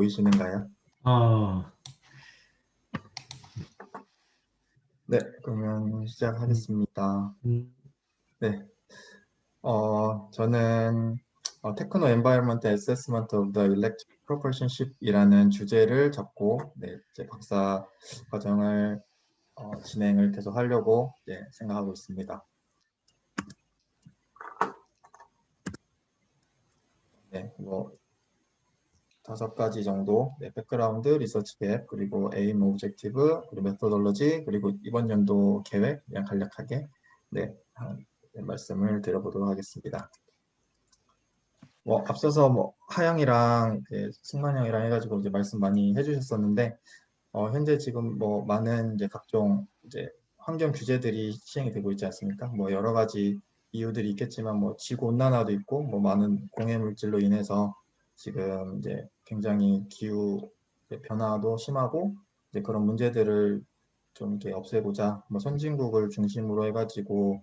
보이시는가요? 아, 네, 그러면 음, 시작하겠습니다. 음, 네, 저는 테크노 엔바이러먼트 어세스먼트 오브 더 일렉트릭 프로포션십이라는 주제를 잡고 제 박사 과정을 진행을 계속 하려고 생각하고 있습니다. 네, 뭐 5가지 정도, 백그라운드, 리서치 갭, 그리고 에임, 오브젝티브, 그리고 메소돌로지, 그리고 이번 연도 계획, 그냥 간략하게 말씀을 드려보도록 하겠습니다. 앞서서 하영이랑 승만형이랑 해가지고 이제 말씀 많이 해주셨었는데, 현재 지금 많은 이제 각종 이제 환경 규제들이 시행이 되고 있지 않습니까? 여러 가지 이유들이 있겠지만 지구 온난화도 있고 많은 공해 물질로 인해서 지금 이제 굉장히 기후 변화도 심하고 이제 그런 문제들을 좀 이렇게 없애고자 선진국을 중심으로 해가지고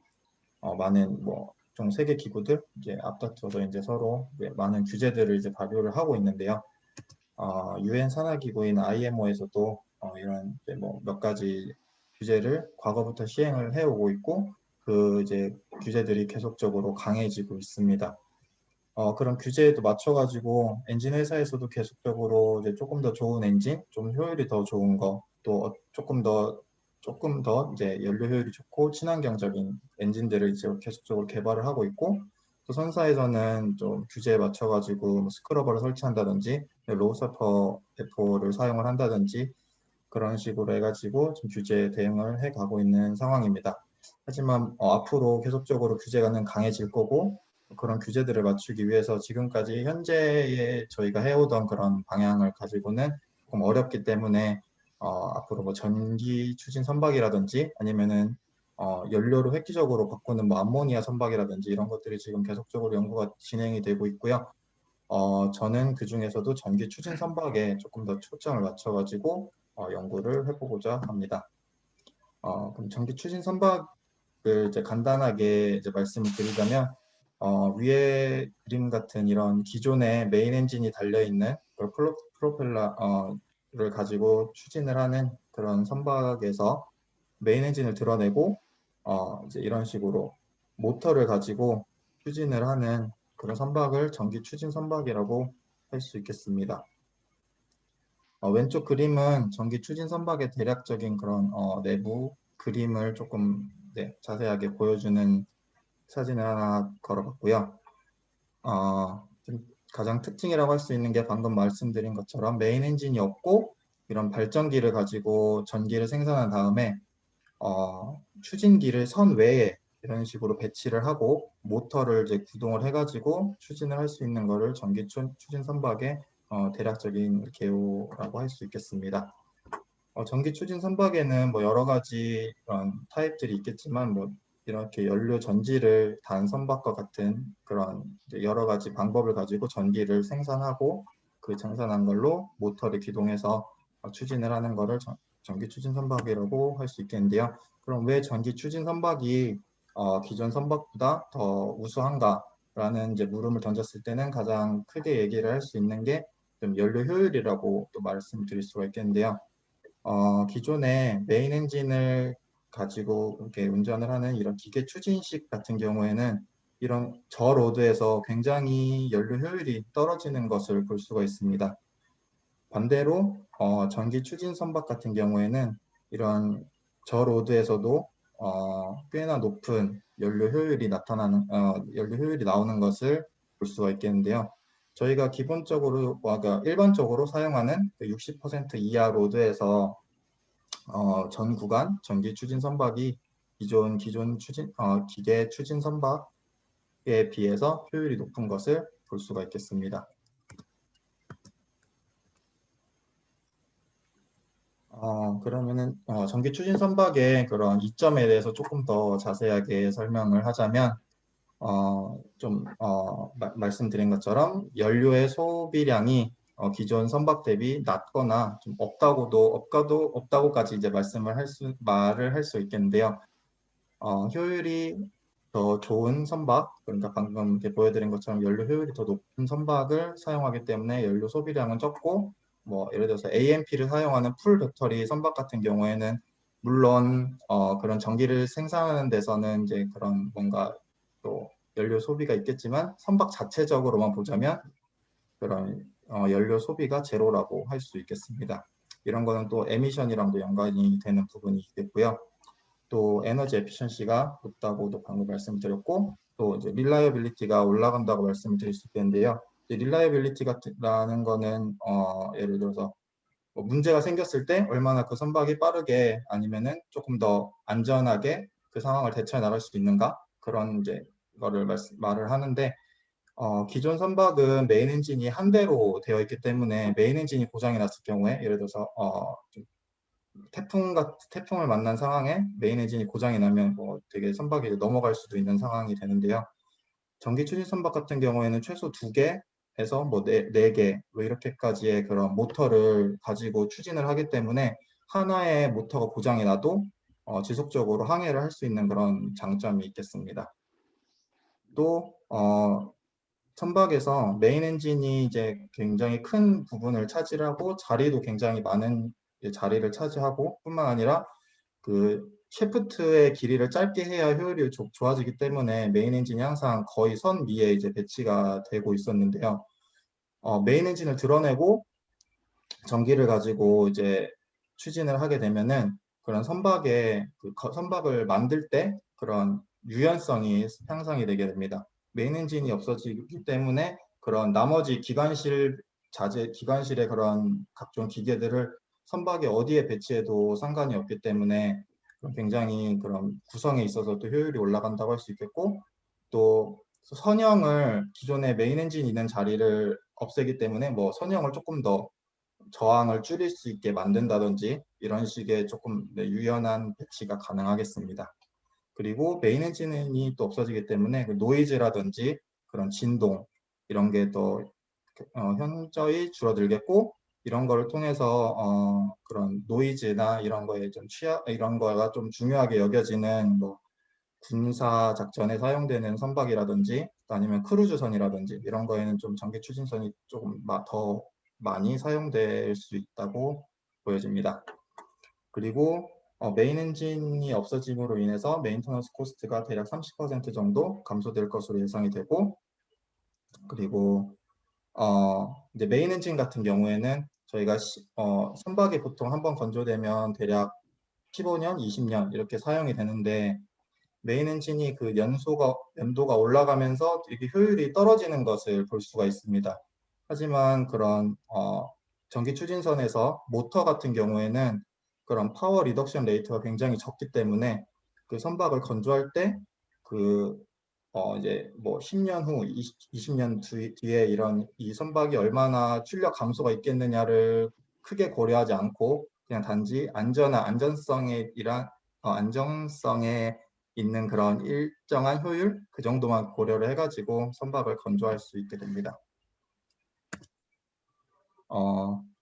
많은 좀 세계 기구들 이제 앞다퉈서 이제 서로 이제 많은 규제들을 이제 발표를 하고 있는데요. 유엔 산하기구인 IMO에서도 이런 이제 몇 가지 규제를 과거부터 시행을 해오고 있고 그 이제 규제들이 계속적으로 강해지고 있습니다. 그런 규제에도 맞춰가지고 엔진 회사에서도 계속적으로 이제 조금 더 좋은 엔진, 좀 효율이 더 좋은 거, 또 조금 더 이제 연료 효율이 좋고 친환경적인 엔진들을 이제 계속적으로 개발을 하고 있고, 또 선사에서는 좀 규제에 맞춰가지고 스크러버를 설치한다든지 로우 서퍼 배포를 사용을 한다든지 그런 식으로 해가지고 좀 규제에 대응을 해가고 있는 상황입니다. 하지만 앞으로 계속적으로 규제가 강해질 거고 그런 규제들을 맞추기 위해서 지금까지 현재의 저희가 해오던 그런 방향을 가지고는 조금 어렵기 때문에 앞으로 전기 추진 선박이라든지 아니면은 연료를 획기적으로 바꾸는 암모니아 선박이라든지 이런 것들이 지금 계속적으로 연구가 진행이 되고 있고요. 저는 그 중에서도 전기 추진 선박에 조금 더 초점을 맞춰가지고 연구를 해보고자 합니다. 그럼 전기 추진 선박을 이제 간단하게 이제 말씀을 드리자면, 위에 그림 같은 이런 기존의 메인 엔진이 달려있는 프로펠러를 가지고 추진을 하는 그런 선박에서 메인 엔진을 드러내고, 이제 이런 식으로 모터를 가지고 추진을 하는 그런 선박을 전기 추진 선박이라고 할 수 있겠습니다. 왼쪽 그림은 전기 추진 선박의 대략적인 그런 내부 그림을 조금 자세하게 보여주는 사진을 하나 걸어봤고요. 좀 가장 특징이라고 할 수 있는 게 방금 말씀드린 것처럼 메인 엔진이 없고 이런 발전기를 가지고 전기를 생산한 다음에 추진기를 선 외에 이런 식으로 배치를 하고 모터를 이제 구동을 해가지고 추진을 할 수 있는 거를 전기 추진 선박의 대략적인 개요라고 할 수 있겠습니다. 전기 추진 선박에는 여러 가지 그런 타입들이 있겠지만 이렇게 연료 전지를 단 선박과 같은 그런 이제 여러 가지 방법을 가지고 전기를 생산하고 그 생산한 걸로 모터를 기동해서 추진을 하는 거를 전기 추진 선박이라고 할 수 있겠는데요. 그럼 왜 전기 추진 선박이 기존 선박보다 더 우수한가라는 이제 물음을 던졌을 때는 가장 크게 얘기를 할 수 있는 게 좀 연료 효율이라고 또 말씀드릴 수가 있겠는데요. 기존의 메인 엔진을 가지고 이렇게 운전을 하는 이런 기계 추진식 같은 경우에는 이런 저로드에서 굉장히 연료 효율이 떨어지는 것을 볼 수가 있습니다. 반대로 전기 추진 선박 같은 경우에는 이런 저로드에서도 꽤나 높은 연료 효율이 나오는 것을 볼 수가 있겠는데요. 저희가 기본적으로 그러니까 일반적으로 사용하는 60% 이하 로드에서 전 구간 전기 추진 선박이 기존 기계 추진 선박에 비해서 효율이 높은 것을 볼 수가 있겠습니다. 그러면은 전기 추진 선박의 그런 이점에 대해서 조금 더 자세하게 설명을 하자면 말씀드린 것처럼 연료의 소비량이 기존 선박 대비 낮거나 좀 없다고까지 이제 말을 할 수 있겠는데요. 효율이 더 좋은 선박, 그러니까 방금 이렇게 보여드린 것처럼 연료 효율이 더 높은 선박을 사용하기 때문에 연료 소비량은 적고 뭐 예를 들어서 AMP를 사용하는 풀 배터리 선박 같은 경우에는 물론 그런 전기를 생산하는 데서는 이제 그런 뭔가 또 연료 소비가 있겠지만 선박 자체적으로만 보자면 그런 연료 소비가 제로라고 할 수 있겠습니다. 이런 거는 또 에미션이랑도 연관이 되는 부분이 있겠고요. 또 에너지 에피션시가 높다고도 방금 말씀드렸고 또 이제 릴라이어빌리티가 올라간다고 말씀을 드릴 수 있겠는데요. 릴라이어빌리티라는 거는 예를 들어서 뭐 문제가 생겼을 때 얼마나 그 선박이 빠르게 아니면은 조금 더 안전하게 그 상황을 대처해 나갈 수 있는가 그런 이제 거를 말을 하는데 기존 선박은 메인 엔진이 한 대로 되어 있기 때문에 메인 엔진이 고장이 났을 경우에 예를 들어서 태풍을 만난 상황에 메인 엔진이 고장이 나면 뭐 되게 선박이 넘어갈 수도 있는 상황이 되는데요. 전기 추진 선박 같은 경우에는 최소 2개에서 뭐 4개 뭐 이렇게까지의 그런 모터를 가지고 추진을 하기 때문에 하나의 모터가 고장이 나도 지속적으로 항해를 할 수 있는 그런 장점이 있겠습니다. 또 선박에서 메인 엔진이 이제 굉장히 큰 부분을 차지하고 자리도 굉장히 많은 자리를 차지하고 뿐만 아니라 그 샤프트의 길이를 짧게 해야 효율이 좋아지기 때문에 메인 엔진이 항상 거의 선 위에 이제 배치가 되고 있었는데요. 메인 엔진을 드러내고 전기를 가지고 이제 추진을 하게 되면은 그런 선박을 만들 때 그런 유연성이 향상이 되게 됩니다. 메인 엔진이 없어지기 때문에 그런 나머지 기관실의 그런 각종 기계들을 선박의 어디에 배치해도 상관이 없기 때문에 굉장히 그런 구성에 있어서도 효율이 올라간다고 할 수 있겠고 또 기존의 메인 엔진이 있는 자리를 없애기 때문에 뭐 선형을 조금 더 저항을 줄일 수 있게 만든다든지 이런 식의 조금 유연한 배치가 가능하겠습니다. 그리고 메인 엔진이 또 없어지기 때문에 그 노이즈라든지 그런 진동 이런 게 더 현저히 줄어들겠고 이런 거를 통해서 그런 노이즈나 이런 거가 좀 중요하게 여겨지는 뭐 군사 작전에 사용되는 선박이라든지 아니면 크루즈선이라든지 이런 거에는 좀 전기 추진선이 조금 더 많이 사용될 수 있다고 보여집니다. 그리고 메인 엔진이 없어짐으로 인해서 메인터넌스 코스트가 대략 30% 정도 감소될 것으로 예상이 되고 그리고 이제 메인 엔진 같은 경우에는 저희가 선박이 보통 한번 건조되면 대략 15년, 20년 이렇게 사용이 되는데 메인 엔진이 그 연도가 올라가면서 이게 효율이 떨어지는 것을 볼 수가 있습니다. 하지만 그런 전기 추진선에서 모터 같은 경우에는 그런 파워 리덕션 레이트가 굉장히 적기 때문에 그 선박을 건조할 때 그 이제 뭐 10년 후, 20년 뒤에 이 선박이 얼마나 출력 감소가 있겠느냐를 크게 고려하지 않고 그냥 단지 안전성에 안정성에 있는 그런 일정한 효율 그 정도만 고려를 해가지고 선박을 건조할 수 있게 됩니다.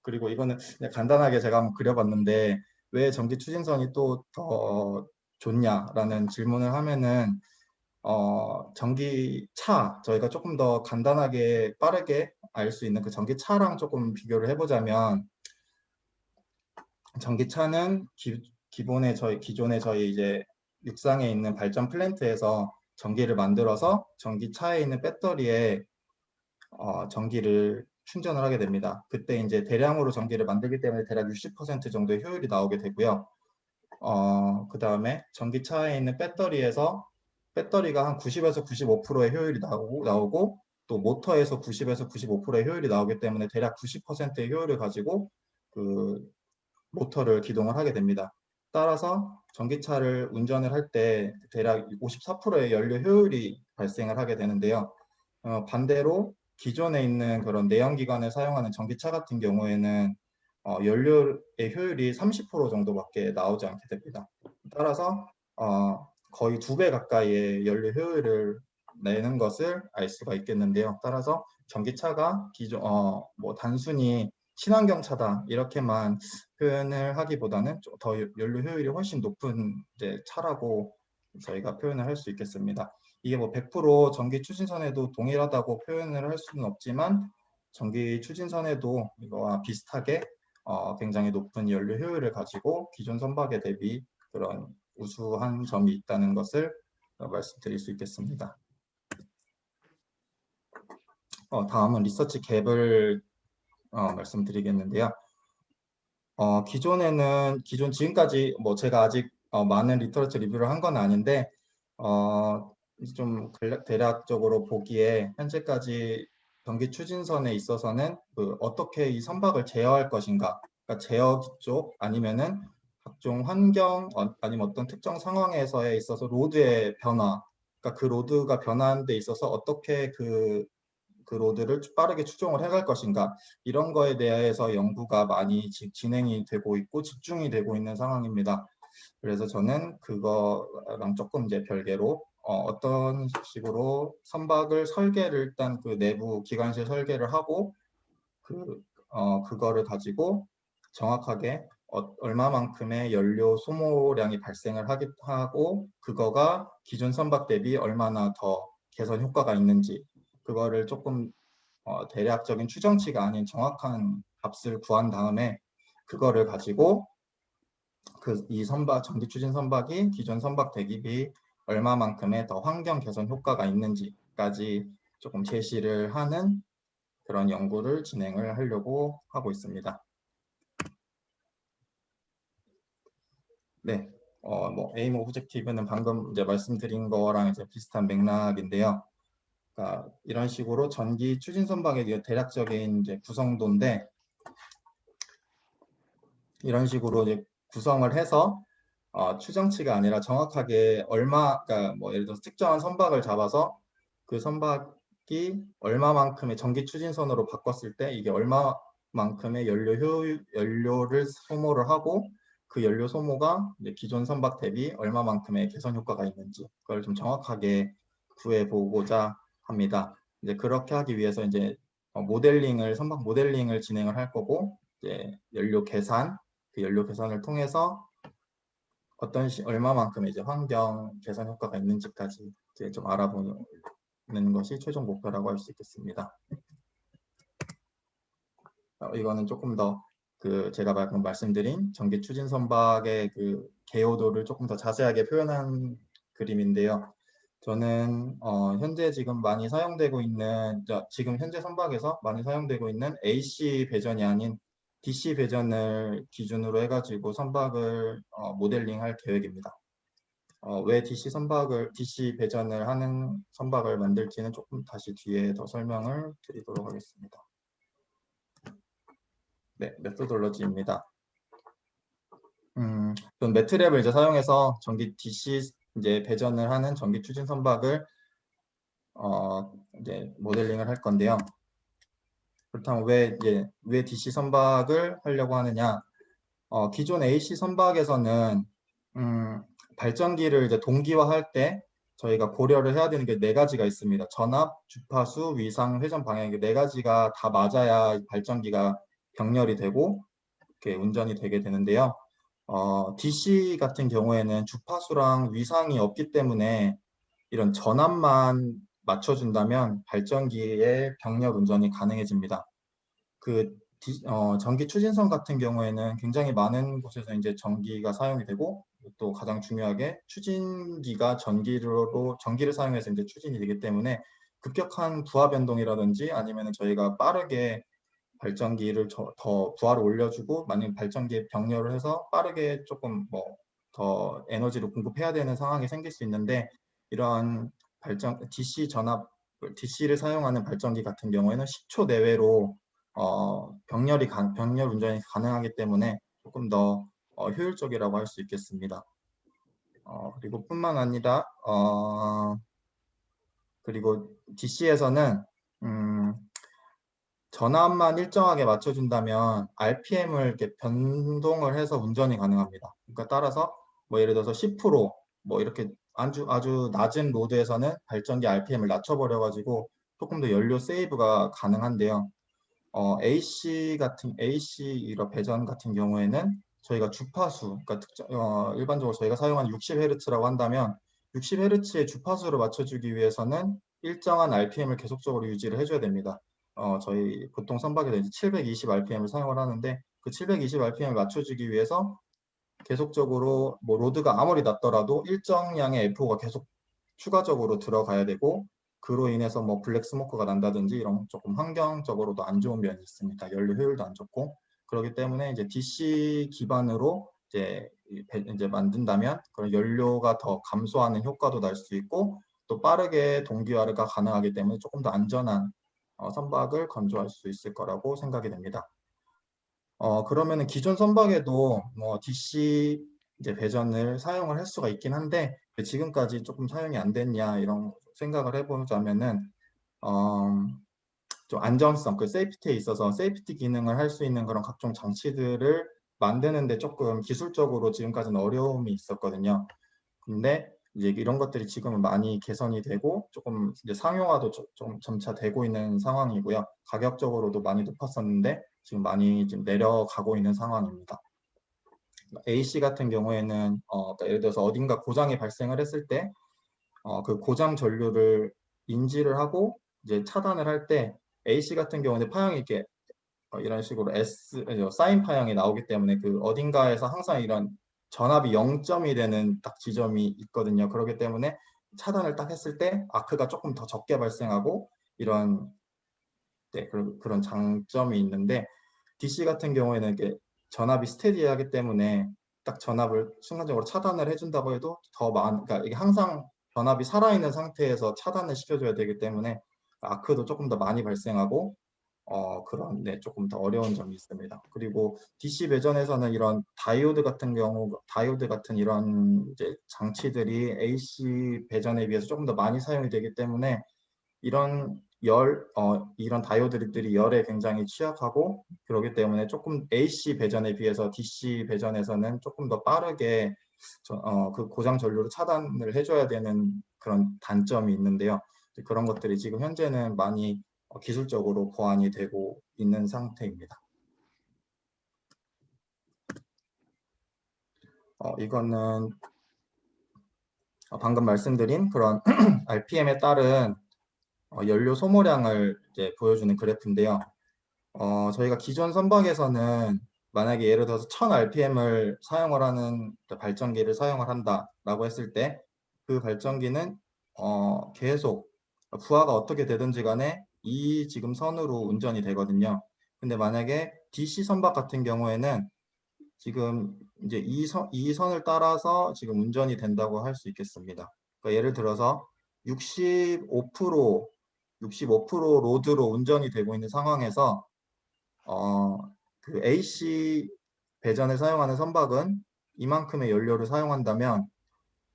그리고 이거는 그냥 간단하게 제가 한번 그려봤는데 왜 전기 추진선이 또 더 좋냐라는 질문을 하면은 전기차 저희가 조금 더 간단하게 빠르게 알 수 있는 그 전기차랑 조금 비교를 해보자면 전기차는 기존에 저희 이제 육상에 있는 발전 플랜트에서 전기를 만들어서 전기차에 있는 배터리에 전기를 충전을 하게 됩니다. 그때 이제 대량으로 전기를 만들기 때문에 대략 60% 정도의 효율이 나오게 되고요. 그 다음에 전기차에 있는 배터리가 한 90에서 95%의 효율이 나오고 또 모터에서 90에서 95%의 효율이 나오기 때문에 대략 90%의 효율을 가지고 그 모터를 기동을 하게 됩니다. 따라서 전기차를 운전을 할 때 대략 54%의 연료 효율이 발생을 하게 되는데요. 반대로 기존에 있는 그런 내연기관을 사용하는 전기차 같은 경우에는 연료의 효율이 30% 정도밖에 나오지 않게 됩니다. 따라서 거의 2배 가까이의 연료 효율을 내는 것을 알 수가 있겠는데요. 따라서 전기차가 뭐 단순히 친환경 차다 이렇게만 표현을 하기보다는 더 연료 효율이 훨씬 높은 이제 차라고 저희가 표현을 할 수 있겠습니다. 이게 뭐 100% 전기 추진선에도 동일하다고 표현을 할 수는 없지만 전기 추진선에도 이거와 비슷하게 굉장히 높은 연료 효율을 가지고 기존 선박에 대비 그런 우수한 점이 있다는 것을 말씀드릴 수 있겠습니다. 다음은 리서치 갭을 말씀드리겠는데요. 기존 지금까지 뭐 제가 아직 많은 리터러처 리뷰를 한 건 아닌데 좀 대략적으로 보기에 현재까지 전기 추진선에 있어서는 어떻게 이 선박을 제어할 것인가, 그러니까 제어 쪽 아니면은 각종 환경 아니면 어떤 특정 상황에서에 있어서 로드의 변화, 그러니까 그 로드가 변화하는 데 있어서 어떻게 그 로드를 빠르게 추종을 해갈 것인가, 이런 거에 대해서 연구가 많이 진행이 되고 있고 집중이 되고 있는 상황입니다. 그래서 저는 그거랑 조금 이제 별개로 어떤 식으로 선박을 설계를 일단 그 내부 기관실 설계를 하고 그거를 가지고 정확하게 얼마만큼의 연료 소모량이 발생을 하고 그거가 기존 선박 대비 얼마나 더 개선 효과가 있는지, 그거를 조금 대략적인 추정치가 아닌 정확한 값을 구한 다음에 그거를 가지고 이 전기 추진 선박이 기존 선박 대비 얼마만큼의 더 환경 개선 효과가 있는지까지 조금 제시를 하는 그런 연구를 진행을 하려고 하고 있습니다. 네, 뭐 에임 오브젝티브는 방금 이제 말씀드린 거랑 이제 비슷한 맥락인데요. 그러니까 이런 식으로 전기 추진 선박의 대략적인 이제 구성도인데, 이런 식으로 이제 구성을 해서 추정치가 아니라 정확하게 그러니까 뭐 예를 들어서 특정한 선박을 잡아서 그 선박이 얼마만큼의 전기 추진선으로 바꿨을 때 이게 얼마만큼의 연료를 소모를 하고 그 연료 소모가 이제 기존 선박 대비 얼마만큼의 개선 효과가 있는지 그걸 좀 정확하게 구해보고자 합니다. 이제 그렇게 하기 위해서 이제 선박 모델링을 진행을 할 거고, 이제 그 연료 계산을 통해서 얼마만큼의 이제 환경 개선 효과가 있는지까지 이제 좀 알아보는 것이 최종 목표라고 할 수 있겠습니다. 이거는 조금 더 제가 방금 말씀드린 전기 추진 선박의 그 개요도를 조금 더 자세하게 표현한 그림인데요. 저는 현재 지금 많이 사용되고 있는 지금 현재 선박에서 많이 사용되고 있는 AC 배전이 아닌 DC 배전을 기준으로 해가지고 선박을 모델링할 계획입니다. 왜 DC 배전을 하는 선박을 만들지는 조금 다시 뒤에 더 설명을 드리도록 하겠습니다. 네, 메소돌로지입니다. 전 매트랩을 이제 사용해서 DC 이제 배전을 하는 전기 추진 선박을 이제 모델링을 할 건데요. 그렇다면 왜 DC 선박을 하려고 하느냐? 기존 AC 선박에서는 발전기를 이제 동기화할 때 저희가 고려를 해야 되는 게 4가지가 있습니다. 전압, 주파수, 위상, 회전 방향, 이 4가지가 다 맞아야 발전기가 병렬이 되고 이렇게 운전이 되게 되는데요. DC 같은 경우에는 주파수랑 위상이 없기 때문에 이런 전압만 맞춰준다면 발전기의 병렬 운전이 가능해집니다. 전기 추진선 같은 경우에는 굉장히 많은 곳에서 이제 전기가 사용이 되고, 또 가장 중요하게 추진기가 전기를 사용해서 이제 추진이 되기 때문에 급격한 부하 변동이라든지 아니면 저희가 빠르게 발전기를 더 부하를 올려주고 만약 발전기에 병렬을 해서 빠르게 조금 뭐 더 에너지를 공급해야 되는 상황이 생길 수 있는데, 이런 DC를 사용하는 발전기 같은 경우에는 10초 내외로 병렬 운전이 가능하기 때문에 조금 더 효율적이라고 할 수 있겠습니다. 그리고 뿐만 아니라 그리고 DC에서는 전압만 일정하게 맞춰준다면 RPM을 이렇게 변동을 해서 운전이 가능합니다. 그러니까 따라서 뭐 예를 들어서 10% 뭐 이렇게 아주 낮은 로드에서는 발전기 RPM을 낮춰버려가지고 조금 더 연료 세이브가 가능한데요. AC 이런 배전 같은 경우에는 저희가 주파수, 그러니까 일반적으로 저희가 사용하는 60Hz라고 한다면 60Hz의 주파수를 맞춰주기 위해서는 일정한 RPM을 계속적으로 유지를 해줘야 됩니다. 저희 보통 선박에서 이제 720 RPM을 사용을 하는데 그 720 RPM을 맞춰주기 위해서 계속적으로 뭐 로드가 아무리 낮더라도 일정량의 FO가 계속 추가적으로 들어가야 되고 그로 인해서 뭐 블랙 스모크가 난다든지 이런 조금 환경적으로도 안 좋은 면이 있습니다. 연료 효율도 안 좋고 그렇기 때문에 이제 DC 기반으로 이제 만든다면 그런 연료가 더 감소하는 효과도 날 수 있고 또 빠르게 동기화가 가능하기 때문에 조금 더 안전한 선박을 건조할 수 있을 거라고 생각이 됩니다. 그러면은 기존 선박에도 뭐 DC 이제 배전을 사용을 할 수가 있긴 한데 왜 지금까지 조금 사용이 안 됐냐 이런 생각을 해보자면은 어, 좀 안정성, 그 세이프티에 있어서 세이프티 기능을 할 수 있는 그런 각종 장치들을 만드는데 조금 기술적으로 지금까지는 어려움이 있었거든요. 근데 이제 이런 것들이 지금은 많이 개선이 되고 조금 이제 상용화도 좀 점차 되고 있는 상황이고요. 가격적으로도 많이 높았었는데 지금 많이 좀 내려가고 있는 상황입니다. AC 같은 경우에는 그러니까 예를 들어서 어딘가 고장이 발생을 했을 때 그 고장 전류를 인지를 하고 이제 차단을 할 때 AC 같은 경우는 파형이 이렇게 이런 식으로 사인 파형이 나오기 때문에 그 어딘가에서 항상 이런 전압이 0점이 되는 딱 지점이 있거든요. 그렇기 때문에 차단을 딱 했을 때 아크가 조금 더 적게 발생하고 이런 그런 장점이 있는데 DC 같은 경우에는 이게 전압이 스테디하기 때문에 딱 전압을 순간적으로 차단을 해준다고 해도 그러니까 이게 항상 전압이 살아있는 상태에서 차단을 시켜줘야 되기 때문에 아크도 조금 더 많이 발생하고 그런 조금 더 어려운 점이 있습니다. 그리고 DC 배전에서는 이런 다이오드 같은 이런 이제 장치들이 AC 배전에 비해서 조금 더 많이 사용이 되기 때문에 이런 이런 다이오드들이 열에 굉장히 취약하고 그렇기 때문에 조금 AC 배전에 비해서 DC 배전에서는 조금 더 빠르게 그 고장 전류를 차단을 해줘야 되는 그런 단점이 있는데요. 그런 것들이 지금 현재는 많이 기술적으로 보완이 되고 있는 상태입니다. 이거는 방금 말씀드린 그런 RPM에 따른 연료 소모량을 이제 보여주는 그래프인데요. 저희가 기존 선박에서는 만약에 예를 들어서 1000 RPM을 사용을 하는 발전기를 사용을 한다라고 했을 때 그 발전기는 계속 부하가 어떻게 되든지 간에 이 지금 선으로 운전이 되거든요. 근데 만약에 DC 선박 같은 경우에는 지금 이제 이 선을 따라서 지금 운전이 된다고 할 수 있겠습니다. 그러니까 예를 들어서 65% 로드로 운전이 되고 있는 상황에서 그 AC 배전을 사용하는 선박은 이만큼의 연료를 사용한다면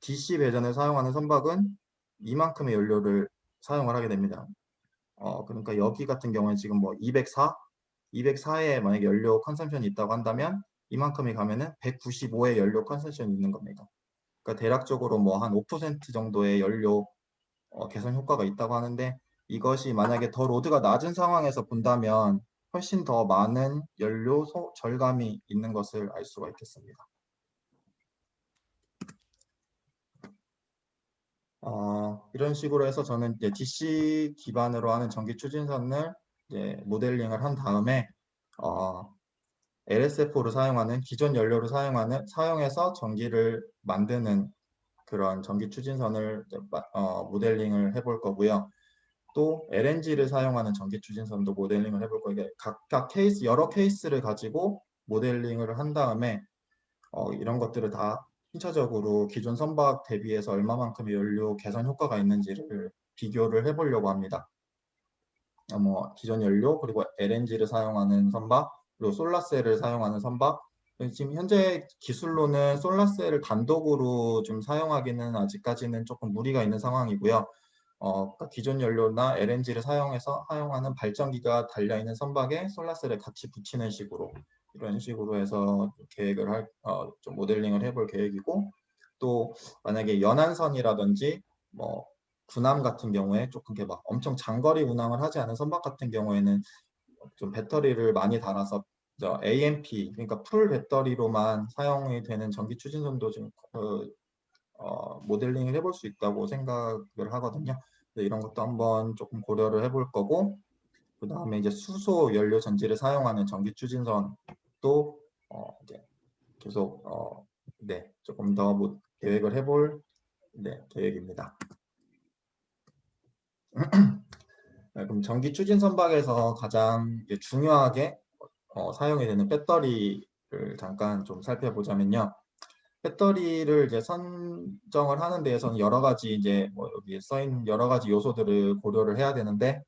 DC 배전을 사용하는 선박은 이만큼의 연료를 사용을 하게 됩니다. 그러니까 여기 같은 경우는 지금 뭐 204에 만약에 연료 컨섬션이 있다고 한다면 이만큼이 가면은 195의 연료 컨섬션이 있는 겁니다. 그러니까 대략적으로 뭐 한 5% 정도의 연료 개선 효과가 있다고 하는데 이것이 만약에 더 로드가 낮은 상황에서 본다면 훨씬 더 많은 연료 절감이 있는 것을 알 수가 있겠습니다. 이런 식으로 해서 저는 이제 DC 기반으로 하는 전기 추진선을 이제 모델링을 한 다음에 LSFO를 사용하는 기존 연료를 사용해서 전기를 만드는 그런 전기 추진선을 모델링을 해볼 거고요. 또 LNG를 사용하는 전기 추진선도 모델링을 해볼 거예요. 각각 여러 케이스를 가지고 모델링을 한 다음에 이런 것들을 다 신차적으로 기존 선박 대비해서 얼마만큼의 연료 개선 효과가 있는지를 비교를 해보려고 합니다. 뭐 기존 연료 그리고 LNG를 사용하는 선박 그리고 솔라셀을 사용하는 선박 지금 현재 기술로는 솔라셀을 단독으로 좀 사용하기는 아직까지는 조금 무리가 있는 상황이고요. 그러니까 기존 연료나 LNG를 사용하는 발전기가 달려있는 선박에 솔라셀을 같이 붙이는 식으로 이런 식으로 해서 계획을 좀 모델링을 해볼 계획이고 또 만약에 연안선이라든지 뭐 군함 같은 경우에 조금 이렇게 막 엄청 장거리 운항을 하지 않은 선박 같은 경우에는 좀 배터리를 많이 달아서 AMP 그러니까 풀 배터리로만 사용이 되는 전기 추진선도 좀 모델링을 해볼 수 있다고 생각을 하거든요. 이런 것도 한번 조금 고려를 해볼 거고 그 다음에 이제 수소 연료 전지를 사용하는 전기 추진선도 이제 계속 네, 조금 더 뭐 계획을 해볼 네, 계획입니다. 네, 그럼 전기 추진 선박에서 가장 중요하게 사용이 되는 배터리를 잠깐 좀 살펴보자면요. 배터리를 이제 선정을 하는 데에서는 여러 가지 이제 뭐 여기 써 있는 여러 가지 요소들을 고려를 해야 되는데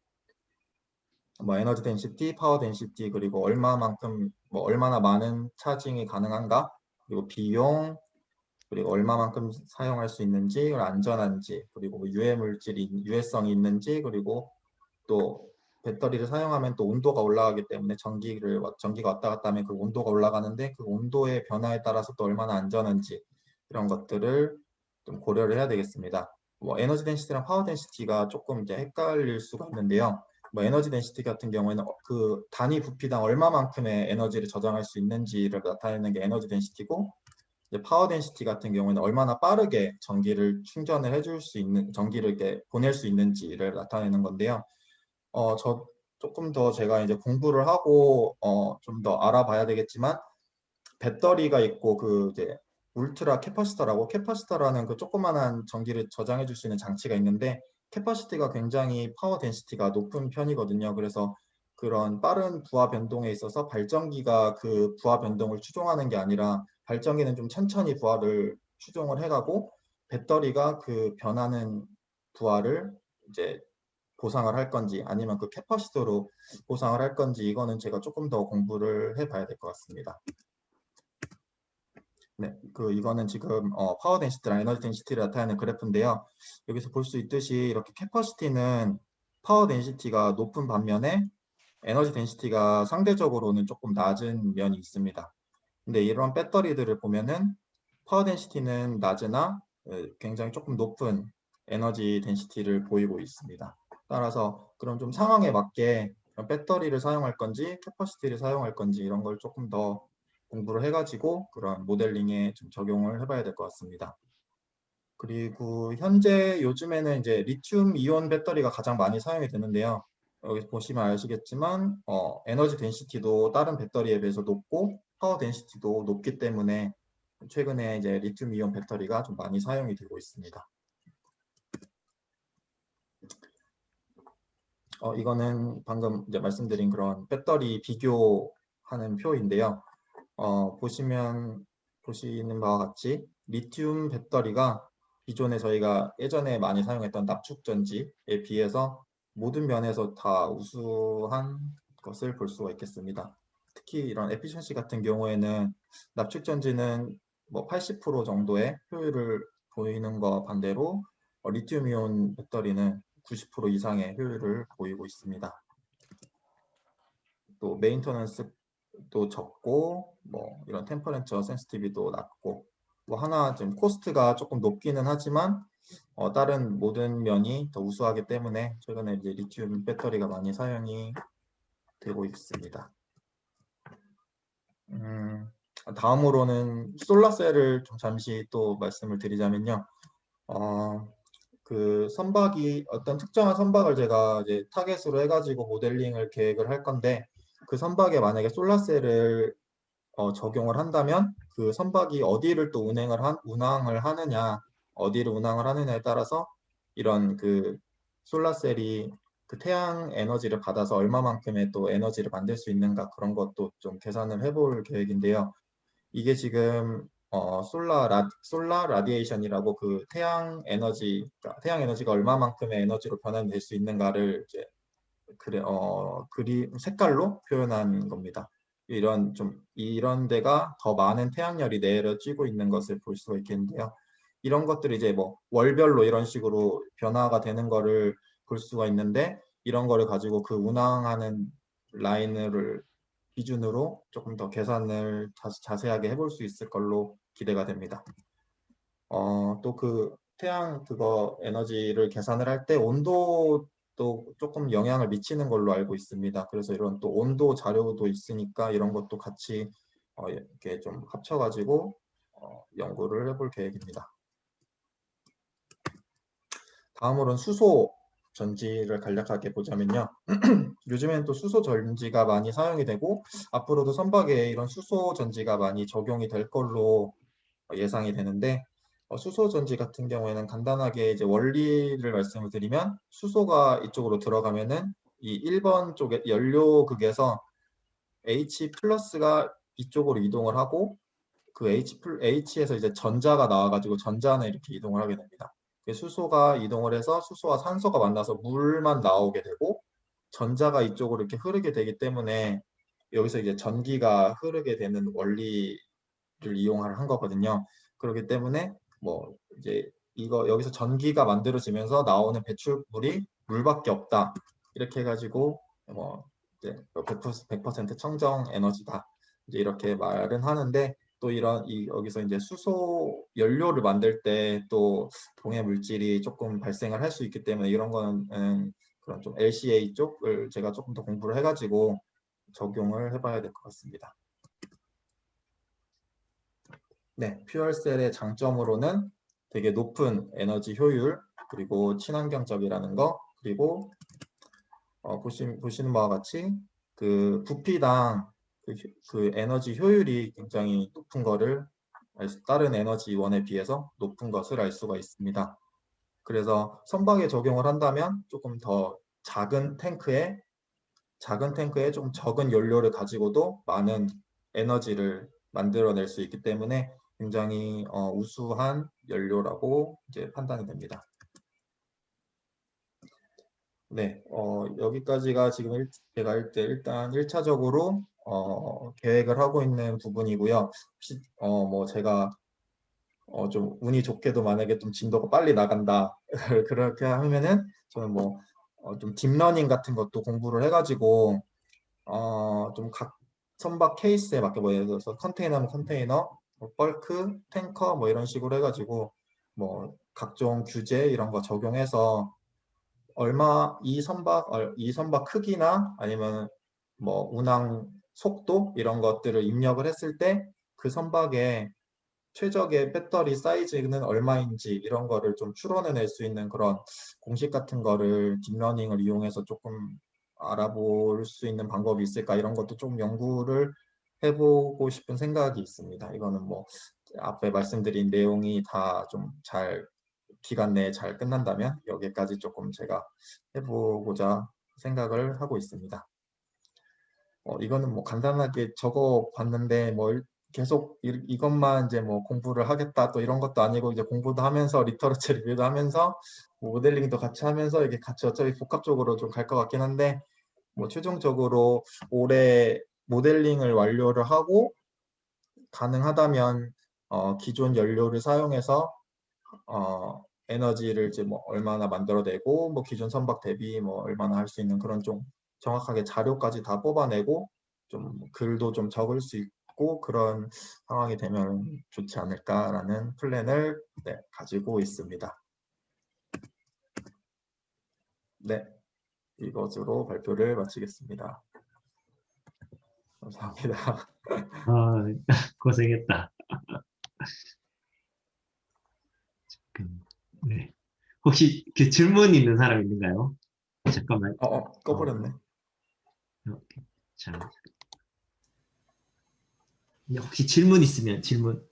뭐 에너지 덴시티, 파워 덴시티 그리고 얼마만큼 뭐 얼마나 많은 차징이 가능한가 그리고 비용 그리고 얼마만큼 사용할 수 있는지 그리고 안전한지 그리고 뭐 유해 물질이 유해성이 있는지 그리고 또 배터리를 사용하면 또 온도가 올라가기 때문에 전기가 왔다 갔다 하면 그 온도가 올라가는데 그 온도의 변화에 따라서 또 얼마나 안전한지 이런 것들을 좀 고려를 해야 되겠습니다. 뭐 에너지 덴시티랑 파워 덴시티가 조금 이제 헷갈릴 수가 있는데요. 뭐 에너지 덴시티 같은 경우에는 그 단위 부피당 얼마만큼의 에너지를 저장할 수 있는지를 나타내는 게 에너지 덴시티고 파워 덴시티 같은 경우에는 얼마나 빠르게 전기를 충전을 해줄 수 있는 전기를 이렇게 보낼 수 있는지를 나타내는 건데요. 저 조금 더 제가 이제 공부를 하고 좀 더 알아봐야 되겠지만 배터리가 있고 그 이제 울트라 캐파시터라고 캐파시터라는 그 조그만한 전기를 저장해 줄 수 있는 장치가 있는데 캐파시티가 굉장히 파워 덴시티가 높은 편이거든요. 그래서 그런 빠른 부하 변동에 있어서 발전기가 그 부하 변동을 추종하는 게 아니라 발전기는 좀 천천히 부하를 추종을 해가고 배터리가 그 변하는 부하를 이제 보상을 할 건지 아니면 그 캐파시터로 보상을 할 건지 이거는 제가 조금 더 공부를 해봐야 될 것 같습니다. 네, 이거는 지금 파워 덴시티랑 에너지 덴시티를 나타내는 그래프인데요. 여기서 볼 수 있듯이 이렇게 캐퍼시티는 파워 덴시티가 높은 반면에 에너지 덴시티가 상대적으로는 조금 낮은 면이 있습니다. 근데 이런 배터리들을 보면은 파워 덴시티는 낮으나 굉장히 조금 높은 에너지 덴시티를 보이고 있습니다. 따라서 그럼 좀 상황에 맞게 배터리를 사용할 건지 캐퍼시티를 사용할 건지 이런 걸 조금 더 공부를 해가지고 그런 모델링에 좀 적용을 해봐야 될 것 같습니다. 그리고 현재 요즘에는 이제 리튬 이온 배터리가 가장 많이 사용이 되는데요. 여기 보시면 아시겠지만 에너지 덴시티도 다른 배터리에 비해서 높고 파워 덴시티도 높기 때문에 최근에 이제 리튬 이온 배터리가 좀 많이 사용이 되고 있습니다. 이거는 방금 이제 말씀드린 그런 배터리 비교하는 표인데요. 보시는 바와 같이 리튬 배터리가 기존에 저희가 예전에 많이 사용했던 납축전지에 비해서 모든 면에서 다 우수한 것을 볼 수가 있겠습니다. 특히 이런 에피션시 같은 경우에는 납축전지는 뭐 80% 정도의 효율을 보이는 것과 반대로 리튬이온 배터리는 90% 이상의 효율을 보이고 있습니다. 또 메인터넌스도 적고 뭐 이런 템퍼런처 센시티비도 낮고 뭐 하나 좀 코스트가 조금 높기는 하지만 다른 모든 면이 더 우수하기 때문에 최근에 이제 리튬 배터리가 많이 사용이 되고 있습니다. 다음으로는 솔라셀을 좀 잠시 또 말씀을 드리자면요. 그 선박이 어떤 특정한 선박을 제가 이제 타겟으로 해가지고 모델링을 계획을 할 건데 그 선박에 만약에 솔라셀을 적용을 한다면 그 선박이 어디를 또 운항을 하느냐, 어디를 운항을 하느냐에 따라서 이런 그 솔라셀이 그 태양 에너지를 받아서 얼마만큼의 또 에너지를 만들 수 있는가 그런 것도 좀 계산을 해볼 계획인데요. 이게 지금 솔라 라디에이션이라고 그 태양 에너지가 얼마만큼의 에너지로 변환될 수 있는가를 이제 색깔로 표현한 겁니다. 이런 데가 더 많은 태양열이 내려지고 있는 것을 볼 수가 있겠는데요. 이런 것들이 이제 뭐 월별로 이런 식으로 변화가 되는 거를 볼 수가 있는데 이런 거를 가지고 그 운항하는 라인을 기준으로 조금 더 계산을 자세하게 해볼 수 있을 걸로 기대가 됩니다. 또 그 태양 그거 에너지를 계산을 할 때 온도도 조금 영향을 미치는 걸로 알고 있습니다. 그래서 이런 또 온도 자료도 있으니까 이런 것도 같이 이렇게 좀 합쳐가지고 연구를 해볼 계획입니다. 다음으로는 수소 전지를 간략하게 보자면요. 요즘에는 또 수소 전지가 많이 사용이 되고 앞으로도 선박에 이런 수소 전지가 많이 적용이 될 걸로 예상이 되는데 수소 전지 같은 경우에는 간단하게 이제 원리를 말씀을 드리면 수소가 이쪽으로 들어가면은 이 1번 쪽에 연료극에서 H 플러스가 이쪽으로 이동을 하고 그 H에서 이제 전자가 나와가지고 전자는 이렇게 이동을 하게 됩니다. 수소가 이동을 해서 수소와 산소가 만나서 물만 나오게 되고 전자가 이쪽으로 이렇게 흐르게 되기 때문에 여기서 이제 전기가 흐르게 되는 원리를 이용을 한 거거든요. 그렇기 때문에 뭐 이제 이거 여기서 전기가 만들어지면서 나오는 배출물이 물밖에 없다. 이렇게 해가지고 뭐 이제 100% 청정 에너지다. 이제 이렇게 말은 하는데 또 이런 여기서 이제 수소 연료를 만들 때 또 동해 물질이 조금 발생을 할 수 있기 때문에 이런 거는 그런 좀 LCA 쪽을 제가 조금 더 공부를 해가지고 적용을 해봐야 될 것 같습니다. 네, 퓨얼셀의 장점으로는 되게 높은 에너지 효율, 그리고 친환경적이라는 거, 그리고 보시는 바와 같이 그 부피당 그 에너지 효율이 굉장히 높은 거를 다른 에너지원에 비해서 높은 것을 알 수가 있습니다. 그래서 선박에 적용을 한다면 조금 더 작은 탱크에 좀 적은 연료를 가지고도 많은 에너지를 만들어낼 수 있기 때문에 굉장히 우수한 연료라고 이제 판단이 됩니다. 네, 여기까지가 지금 제가 일단 1차적으로 계획을 하고 있는 부분이고요. 혹시 뭐 제가 좀 운이 좋게도 만약에 좀 진도가 빨리 나간다 그렇게 하면은 저는 뭐 좀 딥러닝 같은 것도 공부를 해가지고 좀 각 선박 케이스에 맞게 뭐 예를 들어서 컨테이너는 컨테이너, 뭐 벌크, 탱커 뭐 이런 식으로 해가지고 뭐 각종 규제 이런 거 적용해서 이 선박 크기나 아니면 뭐 운항 속도 이런 것들을 입력을 했을 때 그 선박의 최적의 배터리 사이즈는 얼마인지 이런 거를 좀 추론해낼 수 있는 그런 공식 같은 거를 딥러닝을 이용해서 조금 알아볼 수 있는 방법이 있을까 이런 것도 좀 연구를 해보고 싶은 생각이 있습니다. 이거는 뭐 앞에 말씀드린 내용이 다 좀 잘 기간 내에 잘 끝난다면 여기까지 조금 제가 해보고자 생각을 하고 있습니다. 이거는 뭐 간단하게 적어 봤는데 뭐 계속 이것만 이제 뭐 공부를 하겠다 또 이런 것도 아니고 이제 공부도 하면서 리터러처 리뷰도 하면서 뭐 모델링도 같이 하면서 이게 같이 어차피 복합적으로 좀 갈 것 같긴 한데 뭐 최종적으로 올해 모델링을 완료를 하고 가능하다면 기존 연료를 사용해서 에너지를 이제 뭐 얼마나 만들어내고 뭐 기존 선박 대비 뭐 얼마나 할 수 있는 그런 좀 정확하게 자료까지 다 뽑아내고 좀 글도 좀 적을 수 있고 그런 상황이 되면 좋지 않을까라는 플랜을 가지고 있습니다. 네, 이것으로 발표를 마치겠습니다. 감사합니다. 아, 고생했다. 네. 혹시 그 질문 있는 사람 있는가요? 잠깐만. 꺼버렸네. 이렇게. 자, 혹시 질문 있으면 질문.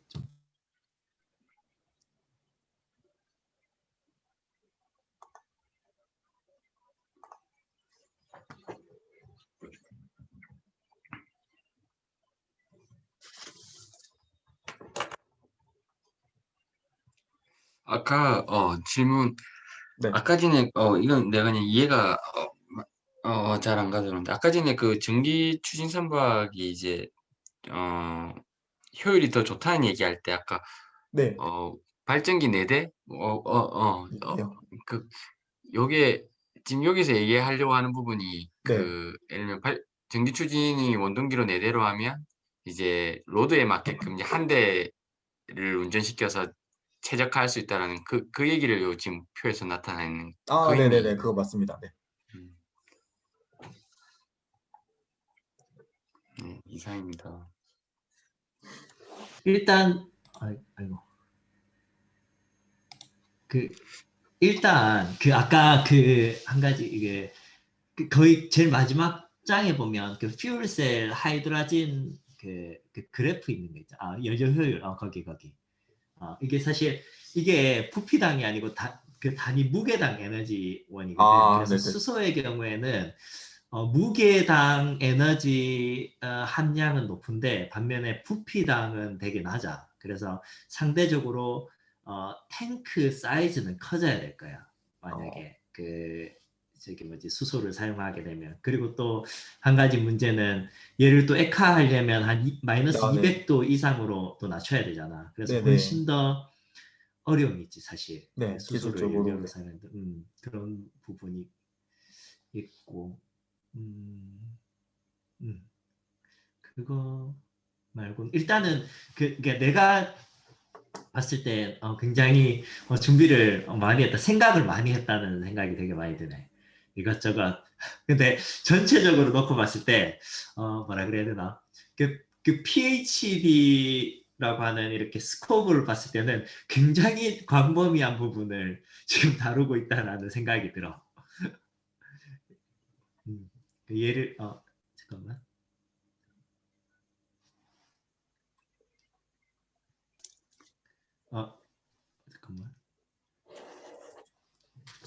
아까 질문 네, 아까 전에 이건 내가 그냥 이해가 잘 안 가서그런데 아까 전에 그 전기 추진 선박이 이제 어 효율이 더 좋다는 얘기할 때 아까 네, 발전기 4대 네요. 그 요게 지금 여기서 얘기하려고 하는 부분이 네. 그 예를 들면 전기 추진이 원동기로 4대로 하면 이제 로드에 맞게끔 이제 한 대를 운전시켜서 최적화할 수 있다라는 그 얘기를 요 지금 표에서 나타내는 그 네네네, 의미. 그거 맞습니다. 네. 음, 네, 이상입니다. 일단 아이고 그 일단 그 아까 그 한 가지 이게 그 거의 제일 마지막 장에 보면 그 퓨얼셀 하이드라진 그 그래프 있는 거 있죠. 아, 연료 효율. 거기. 이게 사실 이게 부피당이 아니고 그 단위 무게당 에너지원이거든. 아, 그래서 네네. 수소의 경우에는 무게당 에너지 함량은 높은데 반면에 부피당은 되게 낮아. 그래서 상대적으로 탱크 사이즈는 커져야 될 거야. 어, 만약에 그 저기 뭐지 수소를 사용하게 되면. 그리고 또 한 가지 문제는 얘를 또 액화하려면 한 마이너스 아, 네. 200도 이상으로 또 낮춰야 되잖아. 그래서 네네. 훨씬 더 어려움이 있지 사실. 그 네, 수소를 기술적으로. 연료로 네. 사용하는데 그런 부분이 있고. 음, 음, 그거 말고 일단은 그러니까 내가 봤을 때 굉장히 준비를 많이 했다, 생각을 많이 했다는 생각이 되게 많이 드네. 이것저것. 근데 전체적으로 놓고 봤을 때 뭐라 그래야 되나? 그 PhD라고 하는 이렇게 스코프를 봤을 때는 굉장히 광범위한 부분을 지금 다루고 있다라는 생각이 들어. 그 예를 잠깐만. 어 잠깐만.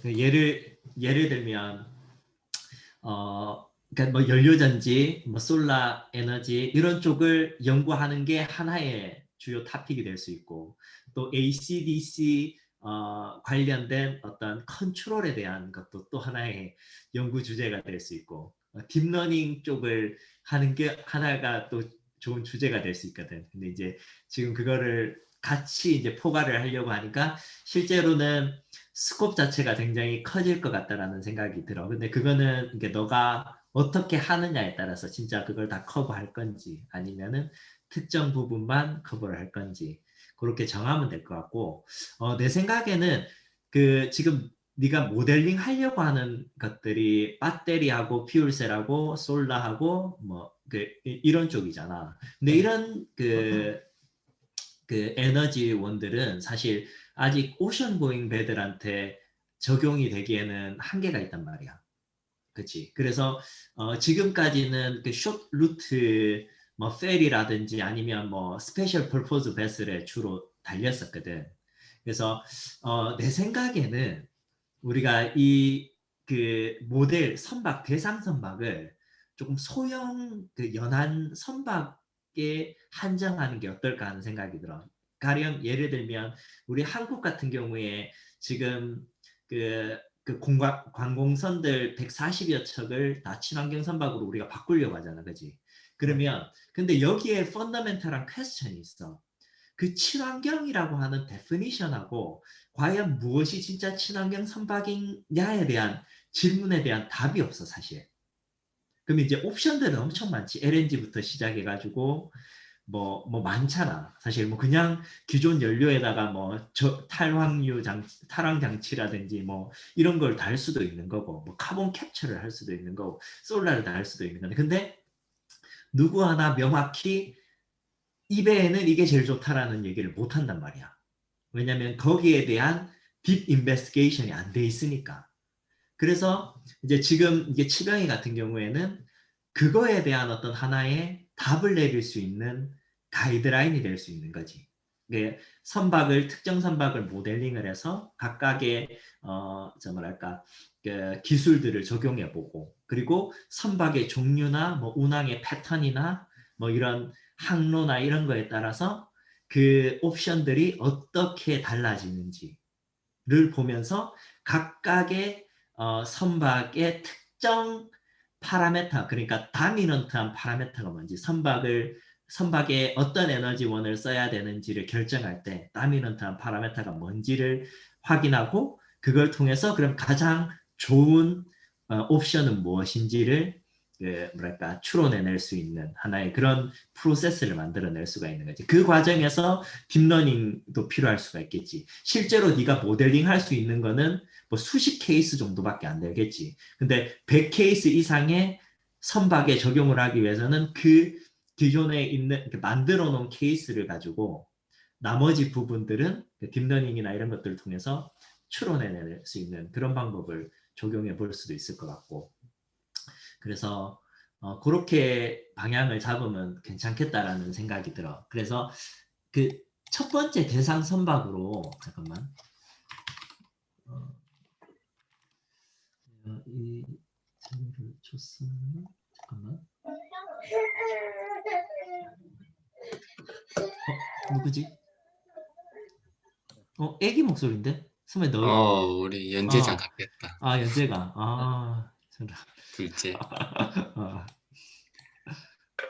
그 예를 들면 그러니까 뭐 연료전지, 뭐 솔라 에너지 이런 쪽을 연구하는 게 하나의 주요 토픽이 될 수 있고, 또 AC/DC 관련된 어떤 컨트롤에 대한 것도 또 하나의 연구 주제가 될 수 있고, 딥러닝 쪽을 하는 게 하나가 또 좋은 주제가 될 수 있거든. 근데 이제 지금 그거를 같이 이제 포괄을 하려고 하니까 실제로는 스콥 자체가 굉장히 커질 것 같다라는 생각이 들어. 근데 그거는 이게 너가 어떻게 하느냐에 따라서 진짜 그걸 다 커버할 건지 아니면은 특정 부분만 커버를 할 건지 그렇게 정하면 될 것 같고, 내 생각에는 그 지금 네가 모델링 하려고 하는 것들이 배터리하고 퓨얼셀하고 솔라하고 뭐 그 이런 쪽이잖아. 근데 네. 이런 그 에너지원들은 사실 아직 오션 고잉 배들한테 적용이 되기에는 한계가 있단 말이야. 그렇지. 그래서 지금까지는 그숏 루트 뭐 페리라든지 아니면 뭐 스페셜 퍼포즈 베슬에 주로 달렸었거든. 그래서 내 생각에는 우리가 이 그 모델 선박 대상 선박을 조금 소형 그 연한 선박에 한정하는 게 어떨까 하는 생각이 들어. 가령 예를 들면 우리 한국 같은 경우에 지금 그 관공선들 140여 척을 다 친환경 선박으로 우리가 바꾸려고 하잖아, 그지? 네. 그러면 근데 여기에 펀더멘탈한 퀘스천이 있어. 그 친환경이라고 하는 데피니션하고 과연 무엇이 진짜 친환경 선박이냐에 대한 질문에 대한 답이 없어 사실. 그럼 이제 옵션들은 엄청 많지. LNG부터 시작해가지고 뭐 많잖아. 사실 뭐 그냥 기존 연료에다가 뭐 탈황 장치라든지 뭐 이런 걸 달 수도 있는 거고, 뭐 카본 캡처를 할 수도 있는 거고, 솔라를 달 수도 있는 건데, 근데 누구 하나 명확히 이배에는 이게 제일 좋다라는 얘기를 못 한단 말이야. 왜냐하면 거기에 대한 딥 인베스티게이션이 안 돼 있으니까. 그래서 이제 지금 이게 치병이 같은 경우에는 그거에 대한 어떤 하나의 답을 내릴 수 있는 가이드라인이 될 수 있는 거지. 특정 선박을 모델링을 해서 각각의 뭐랄까 그 기술들을 적용해 보고, 그리고 선박의 종류나 뭐 운항의 패턴이나 뭐 이런 항로나 이런 거에 따라서 그 옵션들이 어떻게 달라지는지를 보면서 각각의 선박의 특정 파라메타, 그러니까 다미넌트한 파라메타가 뭔지, 선박에 어떤 에너지원을 써야 되는지를 결정할 때 다미넌트한 파라메타가 뭔지를 확인하고, 그걸 통해서 그럼 가장 좋은 옵션은 무엇인지를 뭐랄까 추론해낼 수 있는 하나의 그런 프로세스를 만들어낼 수가 있는 거지. 그 과정에서 딥러닝도 필요할 수가 있겠지. 실제로 네가 모델링 할 수 있는 거는 뭐 수십 케이스 정도밖에 안 되겠지. 근데 100 케이스 이상의 선박에 적용을 하기 위해서는 그 기존에 있는 만들어 놓은 케이스를 가지고 나머지 부분들은 딥러닝이나 이런 것들을 통해서 추론해낼 수 있는 그런 방법을 적용해 볼 수도 있을 것 같고, 그래서 그렇게 방향을 잡으면 괜찮겠다라는 생각이 들어. 그래서 그 첫 번째 대상 선박으로 잠깐만 이 자료를 줬으면 잠깐만 누구지? 애기 목소리인데? 선배 너? 우리 연재장 아, 같겠다. 연재가. 저런. 둘째. 아,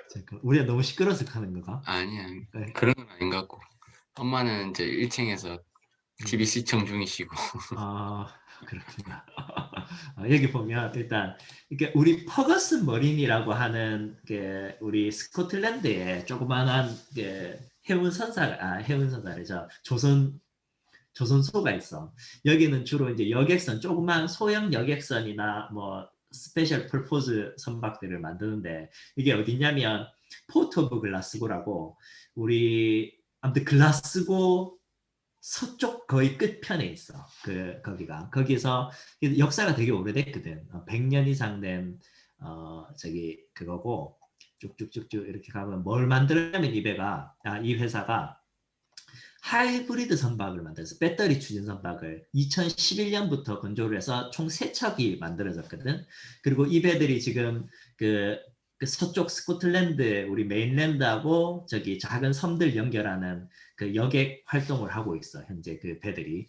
잠깐. 우리가 너무 시끄러워서 하는 건가? 아니야. 네. 그런 건 아닌 것 같고. 엄마는 이제 1층에서 TV 시청 중이시고. 그렇구나. 여기 보면 일단 이게 우리 퍼거슨 머린이라고 하는 게 우리 스코틀랜드에 조그만한 해운 선사래죠. 조선소가 있어. 여기는 주로 이제 여객선, 조그만 소형 여객선이나 뭐 스페셜 퍼포즈 선박들을 만드는데, 이게 어디냐면 포트 오브 글라스고라고, 우리 아무튼 글라스고 서쪽 거의 끝편에 있어. 거기서 역사가 되게 오래됐거든. 100년 이상 된 그거고, 쭉쭉쭉쭉 이렇게 가면 뭘 만들려면 이 회사가 하이브리드 선박을 만들어서 배터리 추진 선박을 2011년부터 건조를 해서 총 3척이 만들어졌거든. 그리고 이 배들이 지금 그 서쪽 스코틀랜드 우리 메인랜드하고 저기 작은 섬들 연결하는 그 여객 활동을 하고 있어. 현재 그 배들이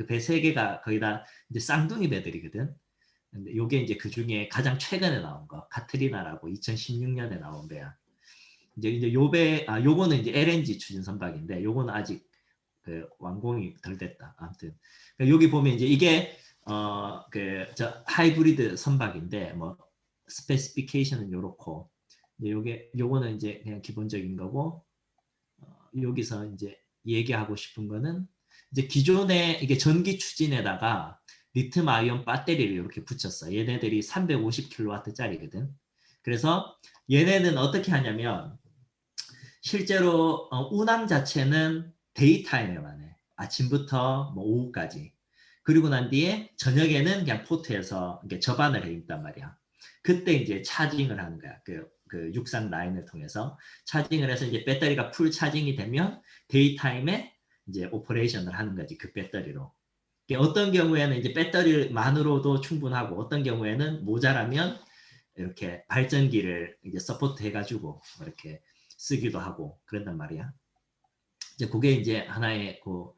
배 3개가 거의 다 이제 쌍둥이 배들이거든. 근데 요게 이제 그 중에 가장 최근에 나온 거 카트리나라고 2016년에 나온 배야. 이제 요거는 이제 LNG 추진 선박인데, 요거는 아직 그 완공이 덜 됐다. 아무튼 여기 보면 이제 이게 저 하이브리드 선박인데, 뭐 스페시피케이션은 요렇고, 요거는 이제 그냥 기본적인 거고, 여기서 이제 얘기하고 싶은 거는 이제 기존에 이게 전기 추진에다가 리튬 아이온 배터리를 이렇게 붙였어. 얘네들이 350kW짜리거든. 그래서 얘네는 어떻게 하냐면 실제로 운항 자체는 데이타임에만 해. 아침부터 뭐 오후까지. 그리고 난 뒤에 저녁에는 그냥 포트에서 접안을 해 있단 말이야. 그때 이제 차징을 하는 거야. 그 육상 라인을 통해서 차징을 해서 이제 배터리가 풀 차징이 되면 데이타임에 이제 오퍼레이션을 하는 거지, 그 배터리로. 어떤 경우에는 이제 배터리만으로도 충분하고, 어떤 경우에는 모자라면 이렇게 발전기를 이제 서포트 해가지고 이렇게 쓰기도 하고 그런단 말이야. 이제 그게 이제 하나의 그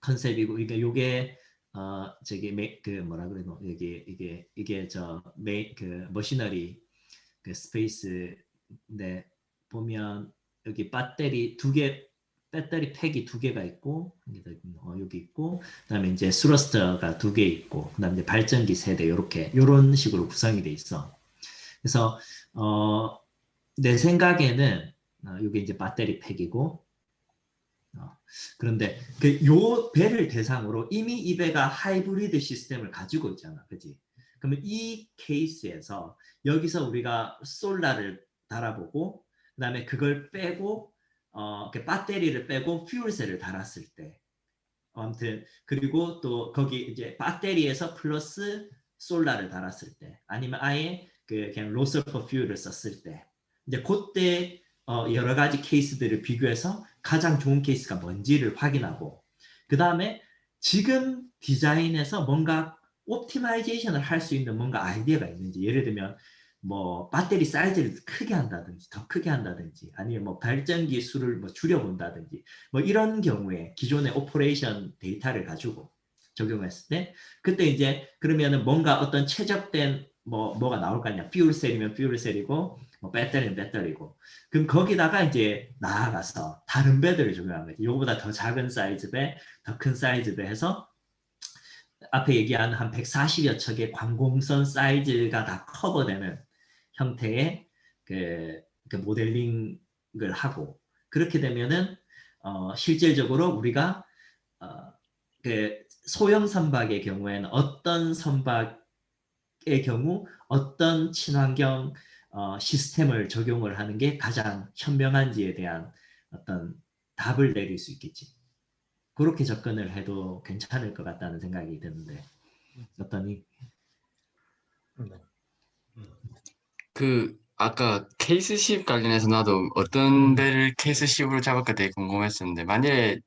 컨셉이고, 그러니까 요게 그 뭐라 그래도 이게 그 머시너리 그 스페이스인데, 보면 여기 배터리 팩이 2개가 있고, 여기 있고, 그다음에 이제 스러스터가 2개 있고, 그다음에 발전기 세대 요런 식으로 구성이 돼 있어. 그래서 내 생각에는 이게 이제 배터리 팩이고, 그런데 요 배를 대상으로 이미 이 배가 하이브리드 시스템을 가지고 있잖아, 그렇지? 그러면 이 케이스에서 여기서 우리가 솔라를 달아보고, 그다음에 그걸 빼고 배터리를 빼고 퓨얼셀을 달았을 때, 아무튼 그리고 또 거기 이제 배터리에서 플러스 솔라를 달았을 때, 아니면 아예 그냥 로설퍼 퓨얼을 썼을 때, 이제 그때 여러 가지 케이스들을 비교해서 가장 좋은 케이스가 뭔지를 확인하고, 그 다음에 지금 디자인에서 뭔가 옵티마이제이션을 할 수 있는 뭔가 아이디어가 있는지, 예를 들면 뭐 배터리 사이즈를 크게 한다든지 더 크게 한다든지, 아니면 뭐 발전기 수를 뭐 줄여본다든지, 뭐 이런 경우에 기존의 오퍼레이션 데이터를 가지고 적용했을 때, 그때 이제 그러면은 뭔가 어떤 최적된 뭐가 나올 거 아니야. 퓨얼셀이면 퓨얼셀이고, 뭐 배터리는 배터리고. 그럼 거기다가 이제 나아가서 다른 배들을 적용한 거지. 요거보다 더 작은 사이즈 배, 더 큰 사이즈 배 해서 앞에 얘기한 한 140여 척의 관공선 사이즈가 다 커버되는 형태의 그 모델링을 하고, 그렇게 되면은 실질적으로 우리가 그 소형 선박의 경우에는 어떤 선박의 경우 어떤 친환경 시스템을 적용을 하는 게 가장 현명한지에 대한 어떤 답을 내릴 수 있겠지. 그렇게 접근을 해도 괜찮을 것 같다는 생각이 드는데 어떠니? 네. 그 아까 케이스십 관련해서 나도 어떤 배를 케이스십으로 잡을까 되게 궁금했었는데 만일에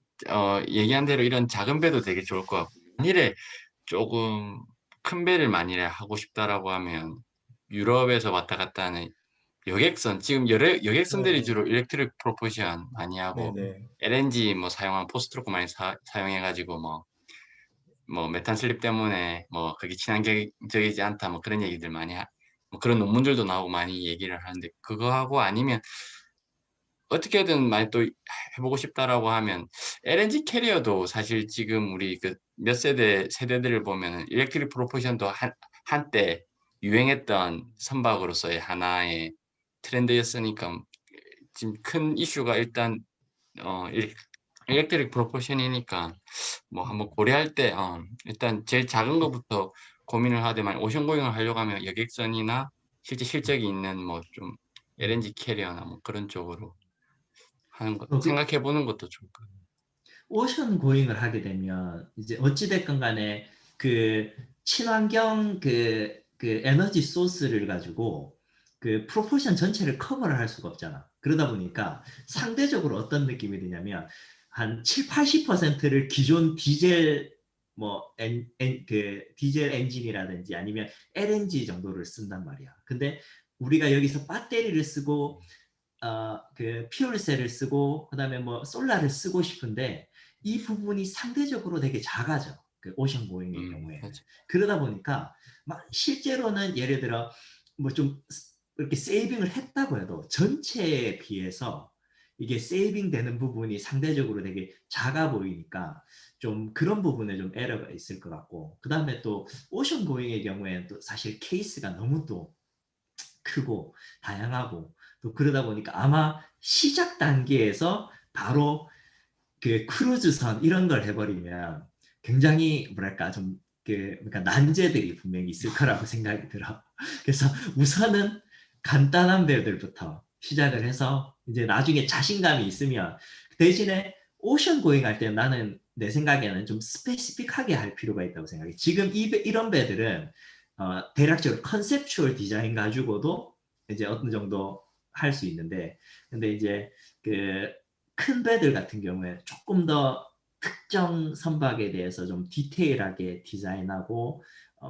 얘기한 대로 이런 작은 배도 되게 좋을 것 같고 만일에 조금 큰 배를 만일에 하고 싶다라고 하면 유럽에서 왔다 갔다 하는 여객선 지금 여객선들이 네. 주로 일렉트릭 프로포션 많이 네. 하고 네. LNG 뭐 사용한 포스트로크 많이 사용해가지고 뭐 메탄 슬립 때문에 뭐 그게 친환경적이지 않다 뭐 그런 얘기들 많이 뭐 그런 논문들도 나오고 많이 얘기를 하는데 그거 하고 아니면 어떻게든 많이 또 해보고 싶다라고 하면 LNG 캐리어도 사실 지금 우리 그 몇 세대들을 보면은 일렉트릭 프로포션도 한때 유행했던 선박으로서의 하나의 트렌드였으니까 지금 큰 이슈가 일단 일렉트릭 프로포션이니까 뭐 한번 고려할 때 일단 제일 작은 것부터 고민을 하되 오션고잉을 하려고 하면 여객선이나 실제 실적이 있는 뭐 좀 LNG 캐리어나 뭐 그런 쪽으로 하는 것 생각해 보는 것도 좋을 것 같아요. 오션 고잉을 하게 되면 이제 어찌됐건 간에 그 친환경 그 에너지 소스를 가지고 그 프로포션 전체를 커버를 할 수가 없잖아. 그러다 보니까 상대적으로 어떤 느낌이 드냐면 한 7, 80%를 기존 디젤 그 디젤 엔진이라든지 아니면 LNG 정도를 쓴단 말이야. 근데 우리가 여기서 배터리를 쓰고 그 퓨얼셀을 쓰고 그다음에 뭐 솔라를 쓰고 싶은데 이 부분이 상대적으로 되게 작아져. 그 오션 고잉의 경우에는. 맞아. 그러다 보니까 막 실제로는 예를 들어 뭐 좀 이렇게 세이빙을 했다고 해도 전체에 비해서 이게 세이빙 되는 부분이 상대적으로 되게 작아 보이니까 좀 그런 부분에 좀 에러가 있을 것 같고 그다음에 또 오션 고잉의 경우에는 또 사실 케이스가 너무 또 크고 다양하고 또 그러다 보니까 아마 시작 단계에서 바로 그 크루즈선 이런 걸 해버리면 굉장히 뭐랄까 좀 그러니까 난제들이 분명히 있을 거라고 생각이 들어. 그래서 우선은 간단한 배들부터 시작을 해서 이제 나중에 자신감이 있으면 대신에 오션 고잉 할 때 나는 내 생각에는 좀 스페시픽하게 할 필요가 있다고 생각해. 지금 이런 배들은 대략적으로 컨셉추얼 디자인 가지고도 이제 어느 정도 할 수 있는데 근데 이제 그 큰 배들 같은 경우에 조금 더 특정 선박에 대해서 좀 디테일하게 디자인하고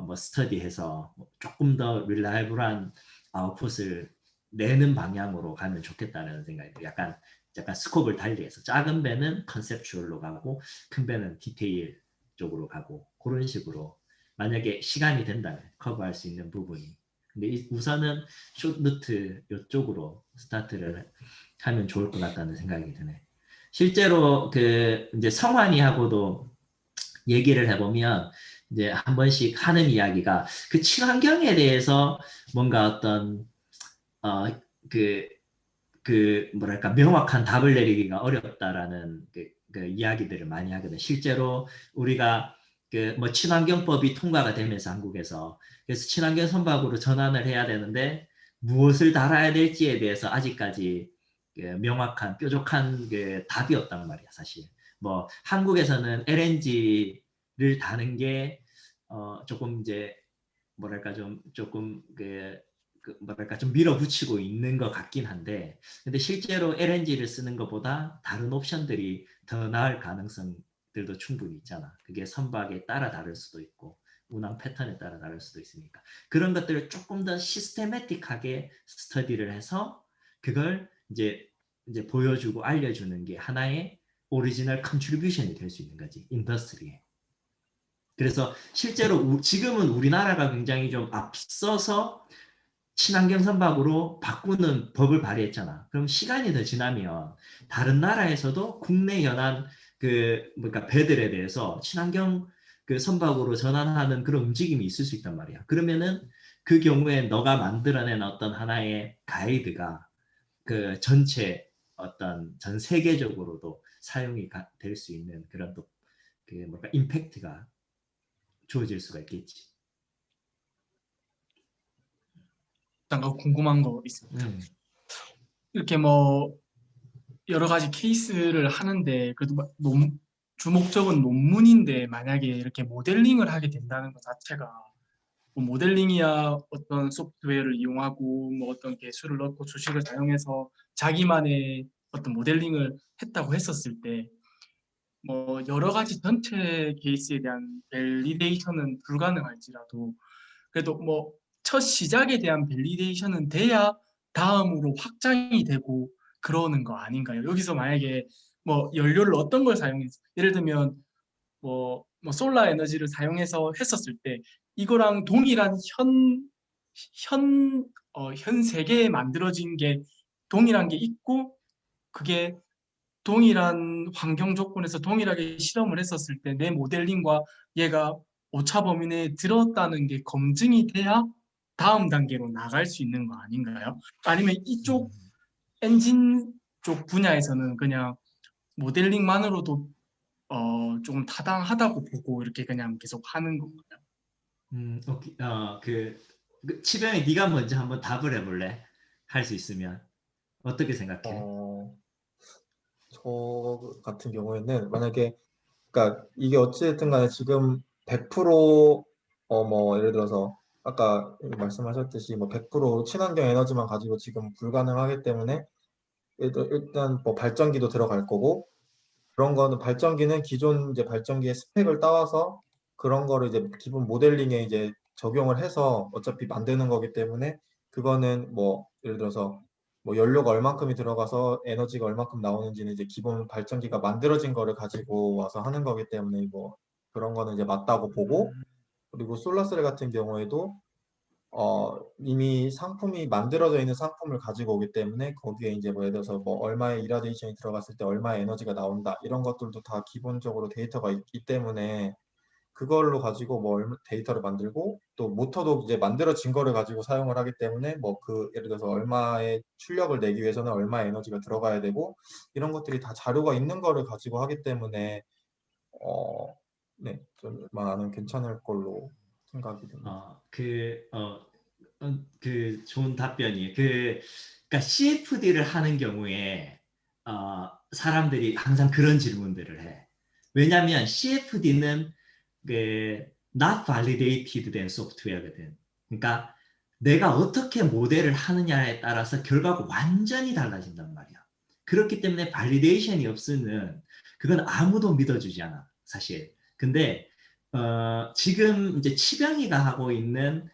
뭐 스터디해서 조금 더 릴라이블한 아웃풋을 내는 방향으로 가면 좋겠다는 생각이 들어요. 약간 스코프를 달리해서 작은 배는 컨셉추얼로 가고 큰 배는 디테일 쪽으로 가고 그런 식으로 만약에 시간이 된다면 커버할 수 있는 부분이 근데 우선은 숏루트 이쪽으로 스타트를 하면 좋을 것 같다는 생각이 드네. 실제로 그 이제 성환이하고도 얘기를 해보면 이제 한 번씩 하는 이야기가 그 친환경에 대해서 뭔가 어떤 그 뭐랄까 명확한 답을 내리기가 어렵다라는 그 이야기들을 많이 하거든. 실제로 우리가 그 뭐 친환경법이 통과가 되면서 한국에서 그래서 친환경 선박으로 전환을 해야 되는데 무엇을 달아야 될지에 대해서 아직까지 그 명확한 뾰족한 그 답이 없단 말이야 사실. 뭐 한국에서는 LNG를 다는 게 조금 이제 뭐랄까 좀 조금 뭐랄까 좀 밀어붙이고 있는 것 같긴 한데 근데 실제로 LNG를 쓰는 것보다 다른 옵션들이 더 나을 가능성들도 충분히 있잖아. 그게 선박에 따라 다를 수도 있고 운항 패턴에 따라 다를 수도 있으니까 그런 것들을 조금 더 시스테매틱하게 스터디를 해서 그걸 이제 보여주고 알려주는 게 하나의 오리지널 컨트리뷰션이 될 수 있는 거지 인더스트리에. 그래서 실제로 지금은 우리나라가 굉장히 좀 앞서서 친환경 선박으로 바꾸는 법을 발의했잖아. 그럼 시간이 더 지나면 다른 나라에서도 국내 연안 그러니까 배들에 대해서 친환경 그 선박으로 전환하는 그런 움직임이 있을 수 있단 말이야. 그러면은 그 경우에 너가 만들어낸 어떤 하나의 가이드가 그 전체 어떤 전 세계적으로도 사용이 될 수 있는 그런 또 그 뭔가 임팩트가 주어질 수가 있겠지. 잠깐 궁금한 거 있습니다. 이렇게 뭐 여러 가지 케이스를 하는데 그래도 주목적은 논문인데 만약에 이렇게 모델링을 하게 된다는 것 자체가 뭐 모델링이야 어떤 소프트웨어를 이용하고 뭐 어떤 개수를 넣고 수식을 사용해서 자기만의 어떤 모델링을 했다고 했었을 때 뭐 여러 가지 전체 케이스에 대한 밸리데이션은 불가능할지라도 그래도 뭐 첫 시작에 대한 밸리데이션은 돼야 다음으로 확장이 되고 그러는 거 아닌가요? 여기서 만약에 뭐 연료를 어떤 걸 사용해서 예를 들면 뭐 솔라 에너지를 사용해서 했었을 때 이거랑 동일한 현 세계에 만들어진 게 동일한 게 있고 그게 동일한 환경 조건에서 동일하게 실험을 했었을 때 내 모델링과 얘가 오차 범위 내에 들었다는 게 검증이 돼야 다음 단계로 나갈 수 있는 거 아닌가요? 아니면 이쪽 엔진 쪽 분야에서는 그냥 모델링만으로도 조금 타당하다고 보고 이렇게 그냥 계속 하는 건가요? 오케이. 치병이 네가 먼저 한번 답을 해볼래? 할 수 있으면 어떻게 생각해? 저 같은 경우에는 만약에 그러니까 이게 어찌됐든 간에 지금 100% 뭐 예를 들어서 아까 말씀하셨듯이 뭐 100% 친환경 에너지만 가지고 지금 불가능하기 때문에 일단 뭐 발전기도 들어갈 거고 그런 거는 발전기는 기존 이제 발전기의 스펙을 따와서 그런 거를 이제 기본 모델링에 이제 적용을 해서 어차피 만드는 거기 때문에 그거는 뭐 예를 들어서 뭐 연료가 얼만큼이 들어가서 에너지가 얼만큼 나오는지는 이제 기본 발전기가 만들어진 거를 가지고 와서 하는 거기 때문에 뭐 그런 거는 이제 맞다고 보고 그리고 솔라셀 같은 경우에도 이미 상품이 만들어져 있는 상품을 가지고 오기 때문에 거기에 이제 뭐 예를 들어서 뭐 얼마의 이라디에이션이 들어갔을 때 얼마의 에너지가 나온다 이런 것들도 다 기본적으로 데이터가 있기 때문에 그걸로 가지고 뭐 데이터를 만들고 또 모터도 이제 만들어진 거를 가지고 사용을 하기 때문에 뭐 그 예를 들어서 얼마의 출력을 내기 위해서는 얼마의 에너지가 들어가야 되고 이런 것들이 다 자료가 있는 거를 가지고 하기 때문에 어, 네, 좀 나는 괜찮을 걸로 생각이 듭니다. 그 좋은 답변이 그러니까 CFD를 하는 경우에 사람들이 항상 그런 질문들을 해. 왜냐하면 CFD는 그 not validated 된 소프트웨어거든. 그러니까 내가 어떻게 모델을 하느냐에 따라서 결과가 완전히 달라진단 말이야. 그렇기 때문에 발리데이션이 없으면 그건 아무도 믿어주지 않아, 사실. 근데 지금 이제 치병이가 하고 있는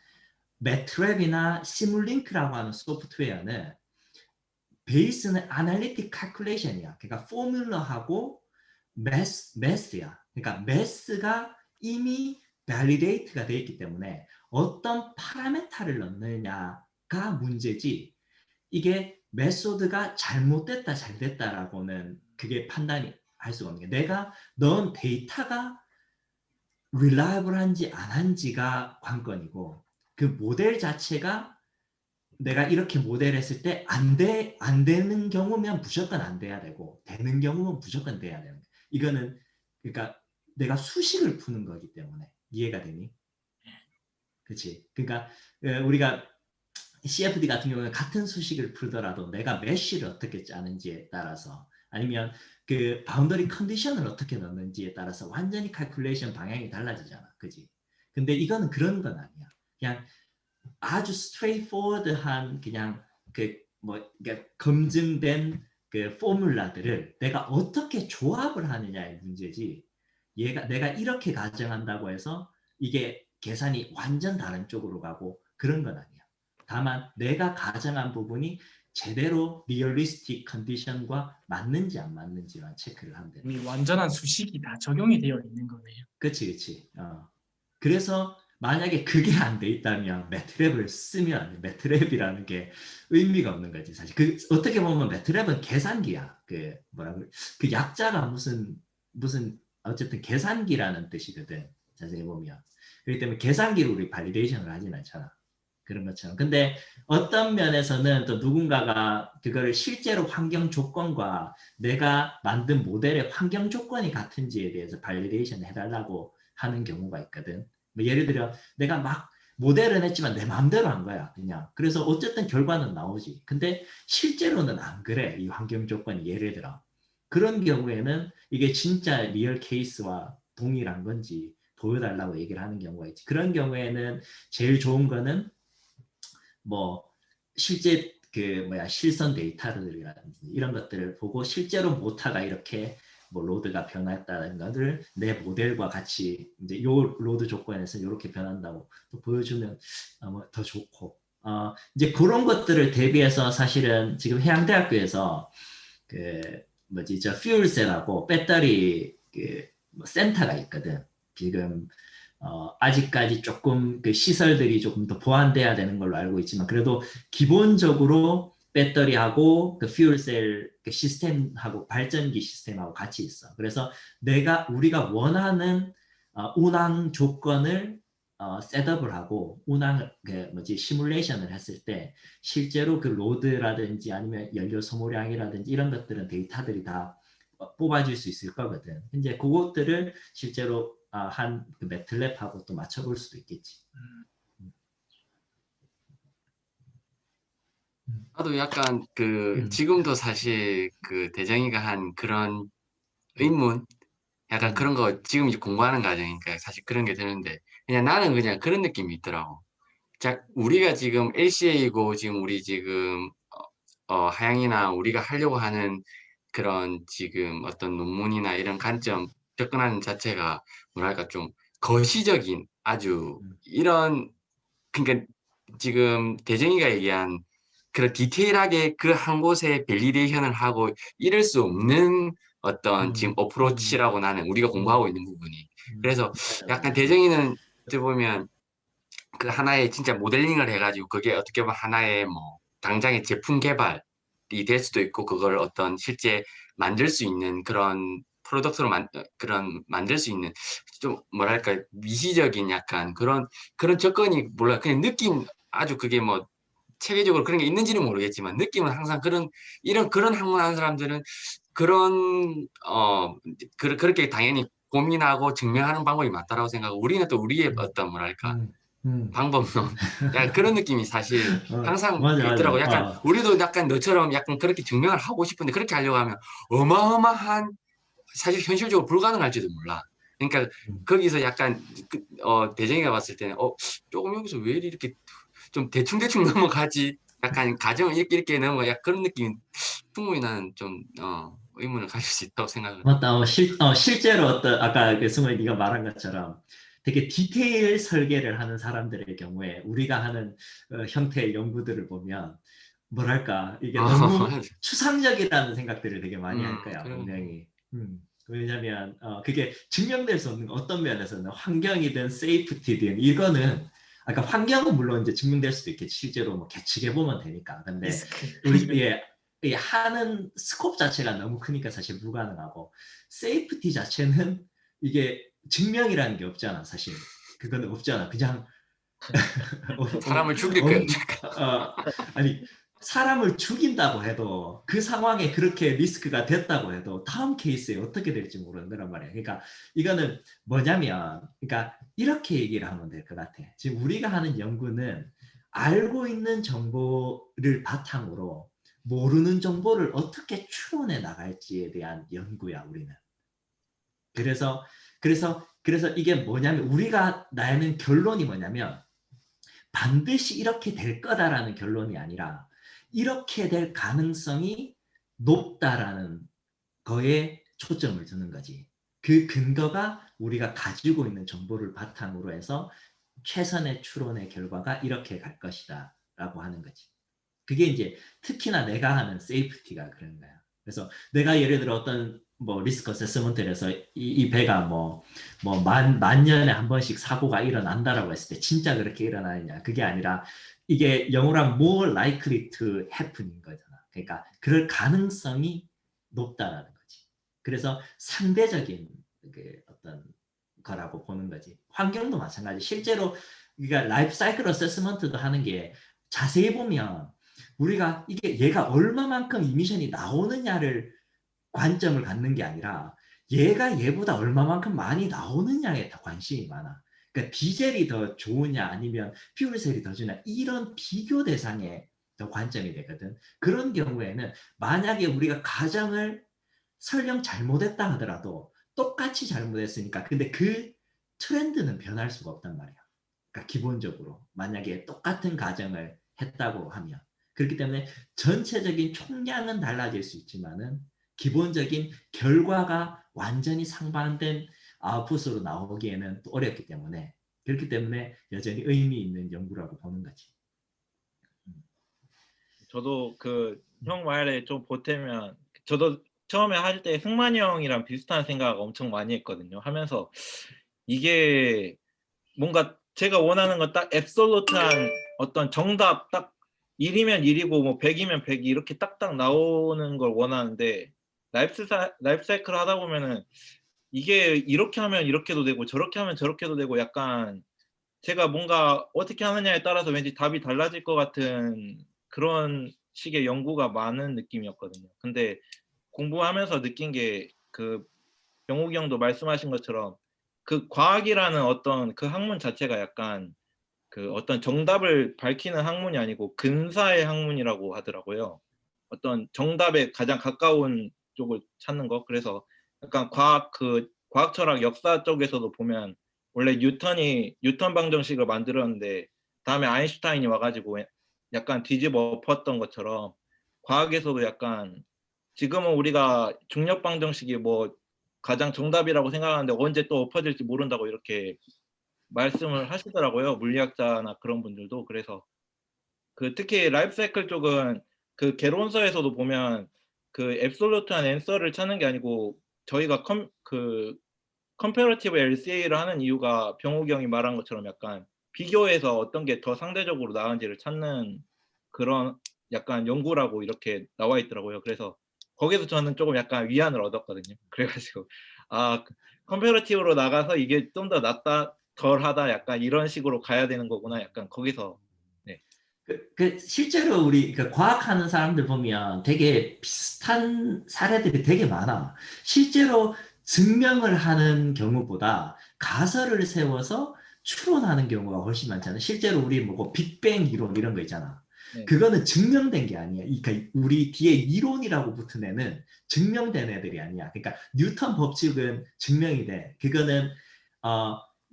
매트랩이나 시뮬링크라고 하는 소프트웨어는 베이스는 아날리틱 칼큘레이션이야. 그러니까 포뮬러하고 매스야. 그러니까 매스가 이미 발리데이트가 되어 있기 때문에 어떤 파라메타를 넣느냐가 문제지 이게 메소드가 잘못됐다 잘됐다라고는 그게 판단이 할 수가 없는 게 내가 넣은 데이터가 릴라이블한지 안 한지가 관건이고 그 모델 자체가 내가 이렇게 모델했을 때 안 되는 경우면 무조건 안 돼야 되고 되는 경우면 무조건 돼야 되는 거야. 이거는 그러니까 내가 수식을 푸는 거기 때문에 이해가 되니? 그렇지? 그러니까 우리가 CFD 같은 경우는 같은 수식을 풀더라도 내가 메쉬를 어떻게 짜는지에 따라서 아니면 그 바운더리 컨디션을 어떻게 넣는지에 따라서 완전히 칼큘레이션 방향이 달라지잖아. 그지? 근데 이거는 그런 건 아니야. 그냥 아주 스트레이트포워드한 그냥 그뭐 검증된 그 포뮬라들을 내가 어떻게 조합을 하느냐의 문제지. 얘가 내가 이렇게 가정한다고 해서 이게 계산이 완전 다른 쪽으로 가고 그런 건 아니야. 다만 내가 가정한 부분이 제대로 리얼리스틱 컨디션과 맞는지 안 맞는지만 체크를 하면 돼. 이미 완전한 수식이 다 적용이 되어 있는 거네요. 그치. 그래서 만약에 그게 안 돼 있다면 매트랩을 쓰면 매트랩이라는 게 의미가 없는 거지 사실. 그 어떻게 보면 매트랩은 계산기야. 그 뭐라 그래? 그 약자가 무슨 어쨌든 계산기라는 뜻이거든. 자세히 보면. 그렇기 때문에 계산기로 우리 발리데이션을 하진 않잖아. 그런 것처럼. 근데 어떤 면에서는 또 누군가가 그거를 실제로 환경 조건과 내가 만든 모델의 환경 조건이 같은지에 대해서 발리데이션 해달라고 하는 경우가 있거든. 뭐 예를 들어 내가 막 모델은 했지만 내 마음대로 한 거야. 그냥. 그래서 어쨌든 결과는 나오지. 근데 실제로는 안 그래. 이 환경 조건이 예를 들어. 그런 경우에는 이게 진짜 리얼 케이스와 동일한 건지 보여달라고 얘기를 하는 경우가 있지. 그런 경우에는 제일 좋은 거는 뭐 실제 그 뭐야 실선 데이터들이라든지 이런 것들을 보고 실제로 모타가 이렇게 뭐 로드가 변했다는 것을 내 모델과 같이 이제 요 로드 조건에서 이렇게 변한다고 또 보여주면 뭐 더 좋고 이제 그런 것들을 대비해서 사실은 지금 해양대학교에서 그 뭐지 저 퓨얼셀하고 배터리 그뭐 센터가 있거든. 지금 아직까지 조금 그 시설들이 조금 더 보완돼야 되는 걸로 알고 있지만 그래도 기본적으로 배터리하고 그 퓨얼셀 그 시스템하고 발전기 시스템하고 같이 있어. 그래서 우리가 원하는 운항 조건을 셋업을 하고 운항 그 뭐지 시뮬레이션을 했을 때 실제로 그 로드라든지 아니면 연료 소모량이라든지 이런 것들은 데이터들이 다 뽑아줄 수 있을 거거든. 이제 그것들을 실제로 한 그 매틀랩하고 또 맞춰볼 수도 있겠지. 나도 약간 그 지금도 사실 그 대정이가 한 그런 의문 약간 그런 거 지금 이제 공부하는 과정이니까 사실 그런 게 드는데 그냥 나는 그냥 그런 느낌이 있더라고. 자, 우리가 지금 LCA이고 지금 우리 지금 하양이나 우리가 하려고 하는 그런 지금 어떤 논문이나 이런 관점 접근하는 자체가 뭐랄까 좀 거시적인 아주 이런 그러니까 지금 대정이가 얘기한 그런 디테일하게 그 한 곳에 밸리데이션을 하고 이럴 수 없는 어떤 지금 어프로치라고 나는 우리가 공부하고 있는 부분이 그래서 약간 대정이는 어떻게 보면 그 하나의 진짜 모델링을 해가지고 그게 어떻게 보면 하나의 뭐 당장의 제품 개발이 될 수도 있고 그걸 어떤 실제 만들 수 있는 그런 프로덕트로 만들 수 있는 좀 뭐랄까 미시적인 약간 그런 접근이 몰라 그냥 느낌 아주 그게 뭐 체계적으로 그런 게 있는지는 모르겠지만 느낌은 항상 그런 학문하는 사람들은 그런 그렇게 당연히 고민하고 증명하는 방법이 맞다라고 생각하고 우리는 또 우리의 어떤 뭐랄까 방법론 약간 그런 느낌이 사실 항상 맞아, 있더라고. 맞아. 약간 우리도 약간 너처럼 약간 그렇게 증명을 하고 싶은데 그렇게 하려고 하면 어마어마한 사실 현실적으로 불가능할지도 몰라. 그러니까 거기서 약간 대정이가 봤을 때는 조금 여기서 왜 이렇게 좀 대충 넘어가지? 약간 가정을 이렇게 넘어가 약간 그런 느낌이 충분히 나는 좀 의문을 가질 수 있다고 생각을. 맞다. 실제로 아까 그 승우이 네가 말한 것처럼 되게 디테일 설계를 하는 사람들의 경우에 우리가 하는 형태의 연구들을 보면 뭐랄까 이게 너무 추상적이라는 생각들을 되게 많이 할 거야 그런 분명히. 왜냐하면 그게 증명될 수 없는 어떤 면에서는 환경이든 세이프티든 이거는 아까 환경은 물론 이제 증명될 수도 있겠지 실제로 뭐 계측해 보면 되니까. 근데 우리 이 하는 스콥 자체가 너무 크니까 사실 불가능하고 세이프티 자체는 이게 증명이라는 게 없잖아 사실. 그건 없잖아. 그냥 사람을 죽일 거야. 아니 사람을 죽인다고 해도 그 상황에 그렇게 리스크가 됐다고 해도 다음 케이스에 어떻게 될지 모른다는 말이야. 그러니까 이거는 뭐냐면 그러니까 이렇게 얘기를 하면 될 것 같아. 지금 우리가 하는 연구는 알고 있는 정보를 바탕으로 모르는 정보를 어떻게 추론해 나갈지에 대한 연구야 우리는. 그래서 이게 뭐냐면 우리가 나는 결론이 뭐냐면 반드시 이렇게 될 거다라는 결론이 아니라 이렇게 될 가능성이 높다라는 거에 초점을 두는 거지. 그 근거가 우리가 가지고 있는 정보를 바탕으로 해서 최선의 추론의 결과가 이렇게 갈 것이다 라고 하는 거지. 그게 이제 특히나 내가 하는 세이프티가 그런 거야. 그래서 내가 예를 들어 어떤 뭐 리스크 어세스먼트를 해서 이 배가 만 년에 한 번씩 사고가 일어난다라고 했을 때 진짜 그렇게 일어나느냐 그게 아니라 이게 영어랑 more likely to happen인 거잖아. 그러니까 그럴 가능성이 높다라는 거지. 그래서 상대적인 그 어떤 거라고 보는 거지. 환경도 마찬가지. 실제로 그러니까 라이프 사이클 어세스먼트도 하는 게 자세히 보면 우리가 이게 얘가 얼마만큼 이미션이 나오느냐를 관점을 갖는 게 아니라 얘가 얘보다 얼마만큼 많이 나오느냐에 더 관심이 많아. 그러니까 디젤이 더 좋으냐 아니면 퓨얼셀이 더 좋으냐 이런 비교 대상에 더 관점이 되거든. 그런 경우에는 만약에 우리가 가정을 설령 잘못했다 하더라도 똑같이 잘못했으니까 근데 그 트렌드는 변할 수가 없단 말이야. 그러니까 기본적으로 만약에 똑같은 가정을 했다고 하면 그렇기 때문에 전체적인 총량은 달라질 수 있지만은 기본적인 결과가 완전히 상반된 아웃풋으로 나오기에는 또 어렵기 때문에 그렇기 때문에 여전히 의미 있는 연구라고 보는 거지. 저도 그 형 말에 좀 보태면 저도 처음에 할 때 승만이 형이랑 비슷한 생각 엄청 많이 했거든요. 하면서 이게 뭔가 제가 원하는 건 딱 앱솔루트한 어떤 정답 딱 1이면 1이고 뭐 100이면 100이 이렇게 딱딱 나오는 걸 원하는데 라이프 사이클 하다 보면은 이게 이렇게 하면 이렇게도 되고 저렇게 하면 저렇게도 되고 약간 제가 뭔가 어떻게 하느냐에 따라서 왠지 답이 달라질 것 같은 그런 식의 연구가 많은 느낌이었거든요. 근데 공부하면서 느낀 게 그 병욱이 형도 말씀하신 것처럼 그 과학이라는 어떤 그 학문 자체가 약간 그 어떤 정답을 밝히는 학문이 아니고 근사의 학문이라고 하더라고요. 어떤 정답에 가장 가까운 쪽을 찾는 거. 그래서 약간 과학 철학 역사 쪽에서도 보면 원래 뉴턴 방정식을 만들었는데 다음에 아인슈타인이 와가지고 약간 뒤집어 엎었던 것처럼 과학에서도 약간 지금은 우리가 중력 방정식이 뭐 가장 정답이라고 생각하는데 언제 또 엎어질지 모른다고 이렇게 말씀을 하시더라고요. 물리학자나 그런 분들도. 그래서 그 특히 라이프 사이클 쪽은 그 개론서에서도 보면 그 앱솔루트한 앤서를 찾는 게 아니고 저희가 컴패러티브 LCA를 하는 이유가 병욱이 형이 말한 것처럼 약간 비교해서 어떤 게 더 상대적으로 나은지를 찾는 그런 약간 연구라고 이렇게 나와 있더라고요. 그래서 거기서 저는 조금 약간 위안을 얻었거든요. 그래가지고 컴패러티브로 나가서 이게 좀 더 낫다 덜하다 약간 이런 식으로 가야 되는 거구나 약간 거기서 실제로 우리 과학하는 사람들 보면 되게 비슷한 사례들이 되게 많아. 실제로 증명을 하는 경우보다 가설을 세워서 추론하는 경우가 훨씬 많잖아. 실제로 우리 뭐 빅뱅 이론 이런 거 있잖아. 네. 그거는 증명된 게 아니야. 그러니까 우리 뒤에 이론이라고 붙은 애는 증명된 애들이 아니야. 그러니까 뉴턴 법칙은 증명이 돼. 그거는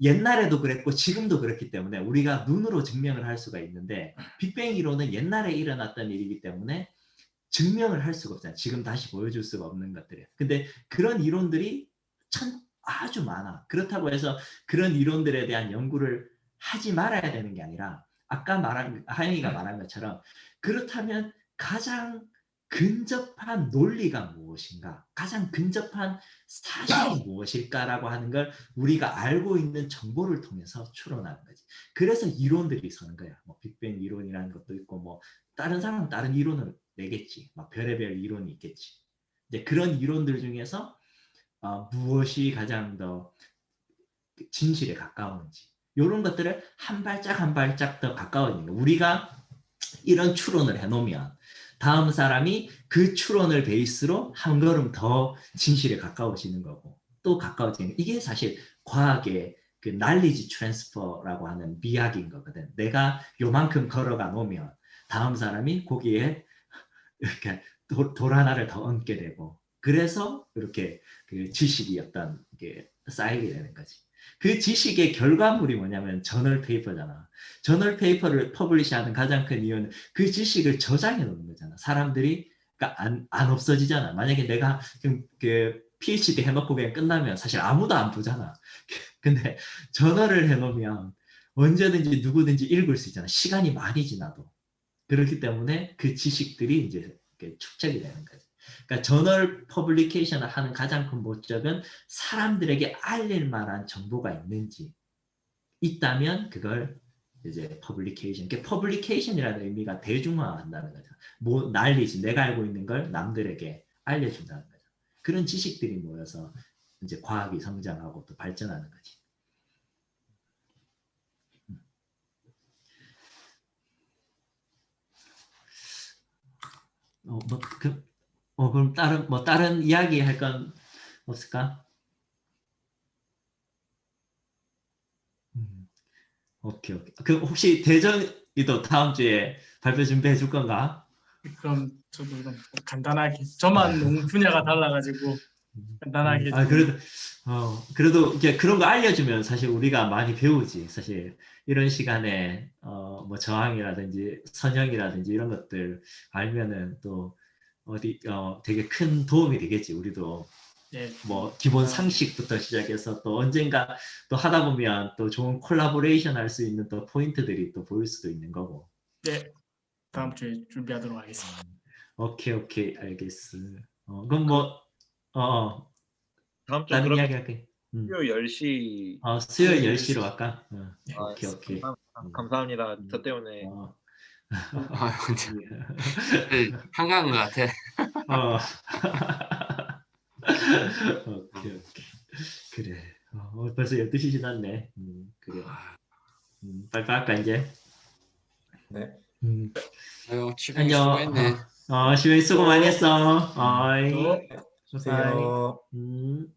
옛날에도 그랬고 지금도 그렇기 때문에 우리가 눈으로 증명을 할 수가 있는데 빅뱅 이론은 옛날에 일어났던 일이기 때문에 증명을 할 수가 없잖아요. 지금 다시 보여줄 수가 없는 것들이에요. 근데 그런 이론들이 아주 많아. 그렇다고 해서 그런 이론들에 대한 연구를 하지 말아야 되는 게 아니라 아까 하영이가 말한 것처럼 그렇다면 가장 근접한 논리가 무엇인가? 가장 근접한 사실이 무엇일까라고 하는 걸 우리가 알고 있는 정보를 통해서 추론하는 거지. 그래서 이론들이 서는 거야. 뭐 빅뱅 이론이라는 것도 있고 뭐 다른 사람은 다른 이론을 내겠지. 막 별의별 이론이 있겠지. 이제 그런 이론들 중에서 무엇이 가장 더 진실에 가까운지 이런 것들을 한 발짝 한 발짝 더 가까워지는 거예요. 우리가 이런 추론을 해놓으면 다음 사람이 그 추론을 베이스로 한 걸음 더 진실에 가까워지는 거고 또 가까워지는 이게 사실 과학의 그 knowledge transfer라고 하는 미학인 거거든. 내가 요만큼 걸어가 놓으면 다음 사람이 거기에 이렇게 돌 하나를 더 얹게 되고 그래서 이렇게 그 지식이 어떤 게 쌓이게 되는 거지. 그 지식의 결과물이 뭐냐면 저널 페이퍼잖아. 저널 페이퍼를 퍼블리시하는 가장 큰 이유는 그 지식을 저장해 놓는 거잖아. 사람들이 그러니까 안 없어지잖아. 만약에 내가 그 PhD 해놓고 그냥 끝나면 사실 아무도 안 보잖아. 근데 저널을 해놓으면 언제든지 누구든지 읽을 수 있잖아. 시간이 많이 지나도. 그렇기 때문에 그 지식들이 이제 축적이 되는 거죠. 그러니까 저널 퍼블리케이션을 하는 가장 큰 목적은 사람들에게 알릴 만한 정보가 있는지 있다면 그걸 이제 퍼블리케이션. 퍼블리케이션이라는 의미가 대중화한다는 거죠. 뭐 난리지 내가 알고 있는 걸 남들에게 알려준다는 거죠. 그런 지식들이 모여서 이제 과학이 성장하고 또 발전하는 거지. 그럼 다른 이야기 할 건 없을까? 오케이. 그럼 혹시 대전이도 다음 주에 발표 준비해 줄 건가? 그럼 저도 그럼 간단하게 저만 너무 분야가 달라가지고 간단하게 아, 좀- 그래도 이제 그런 거 알려주면 사실 우리가 많이 배우지. 사실 이런 시간에 뭐 저항이라든지 선형이라든지 이런 것들 알면은 또 되게 큰 도움이 되겠지. 우리도 예, 뭐 기본 상식부터 시작해서 또 언젠가 또 하다 보면 또 좋은 콜라보레이션 할 수 있는 또 포인트들이 또 보일 수도 있는 거고. 예, 다음 주에 준비하도록 하겠습니다. 오케이, 알겠어. 그럼 뭐 다음 주 다른 그러면 이야기 할게. 수요 10시 수요일 10시로 할까? 오케이. 감사합니다. 저 때문에 아, 혼자 한가한 것 같아. 어. 오케이. 그래. 벌써 12시 지났네. 그래. 빨리 갈까, 이제? 네. 아유, 치고 안녕. 수고했네. 시원히 수고 많이 했어. 또 바이. 주세요. 음.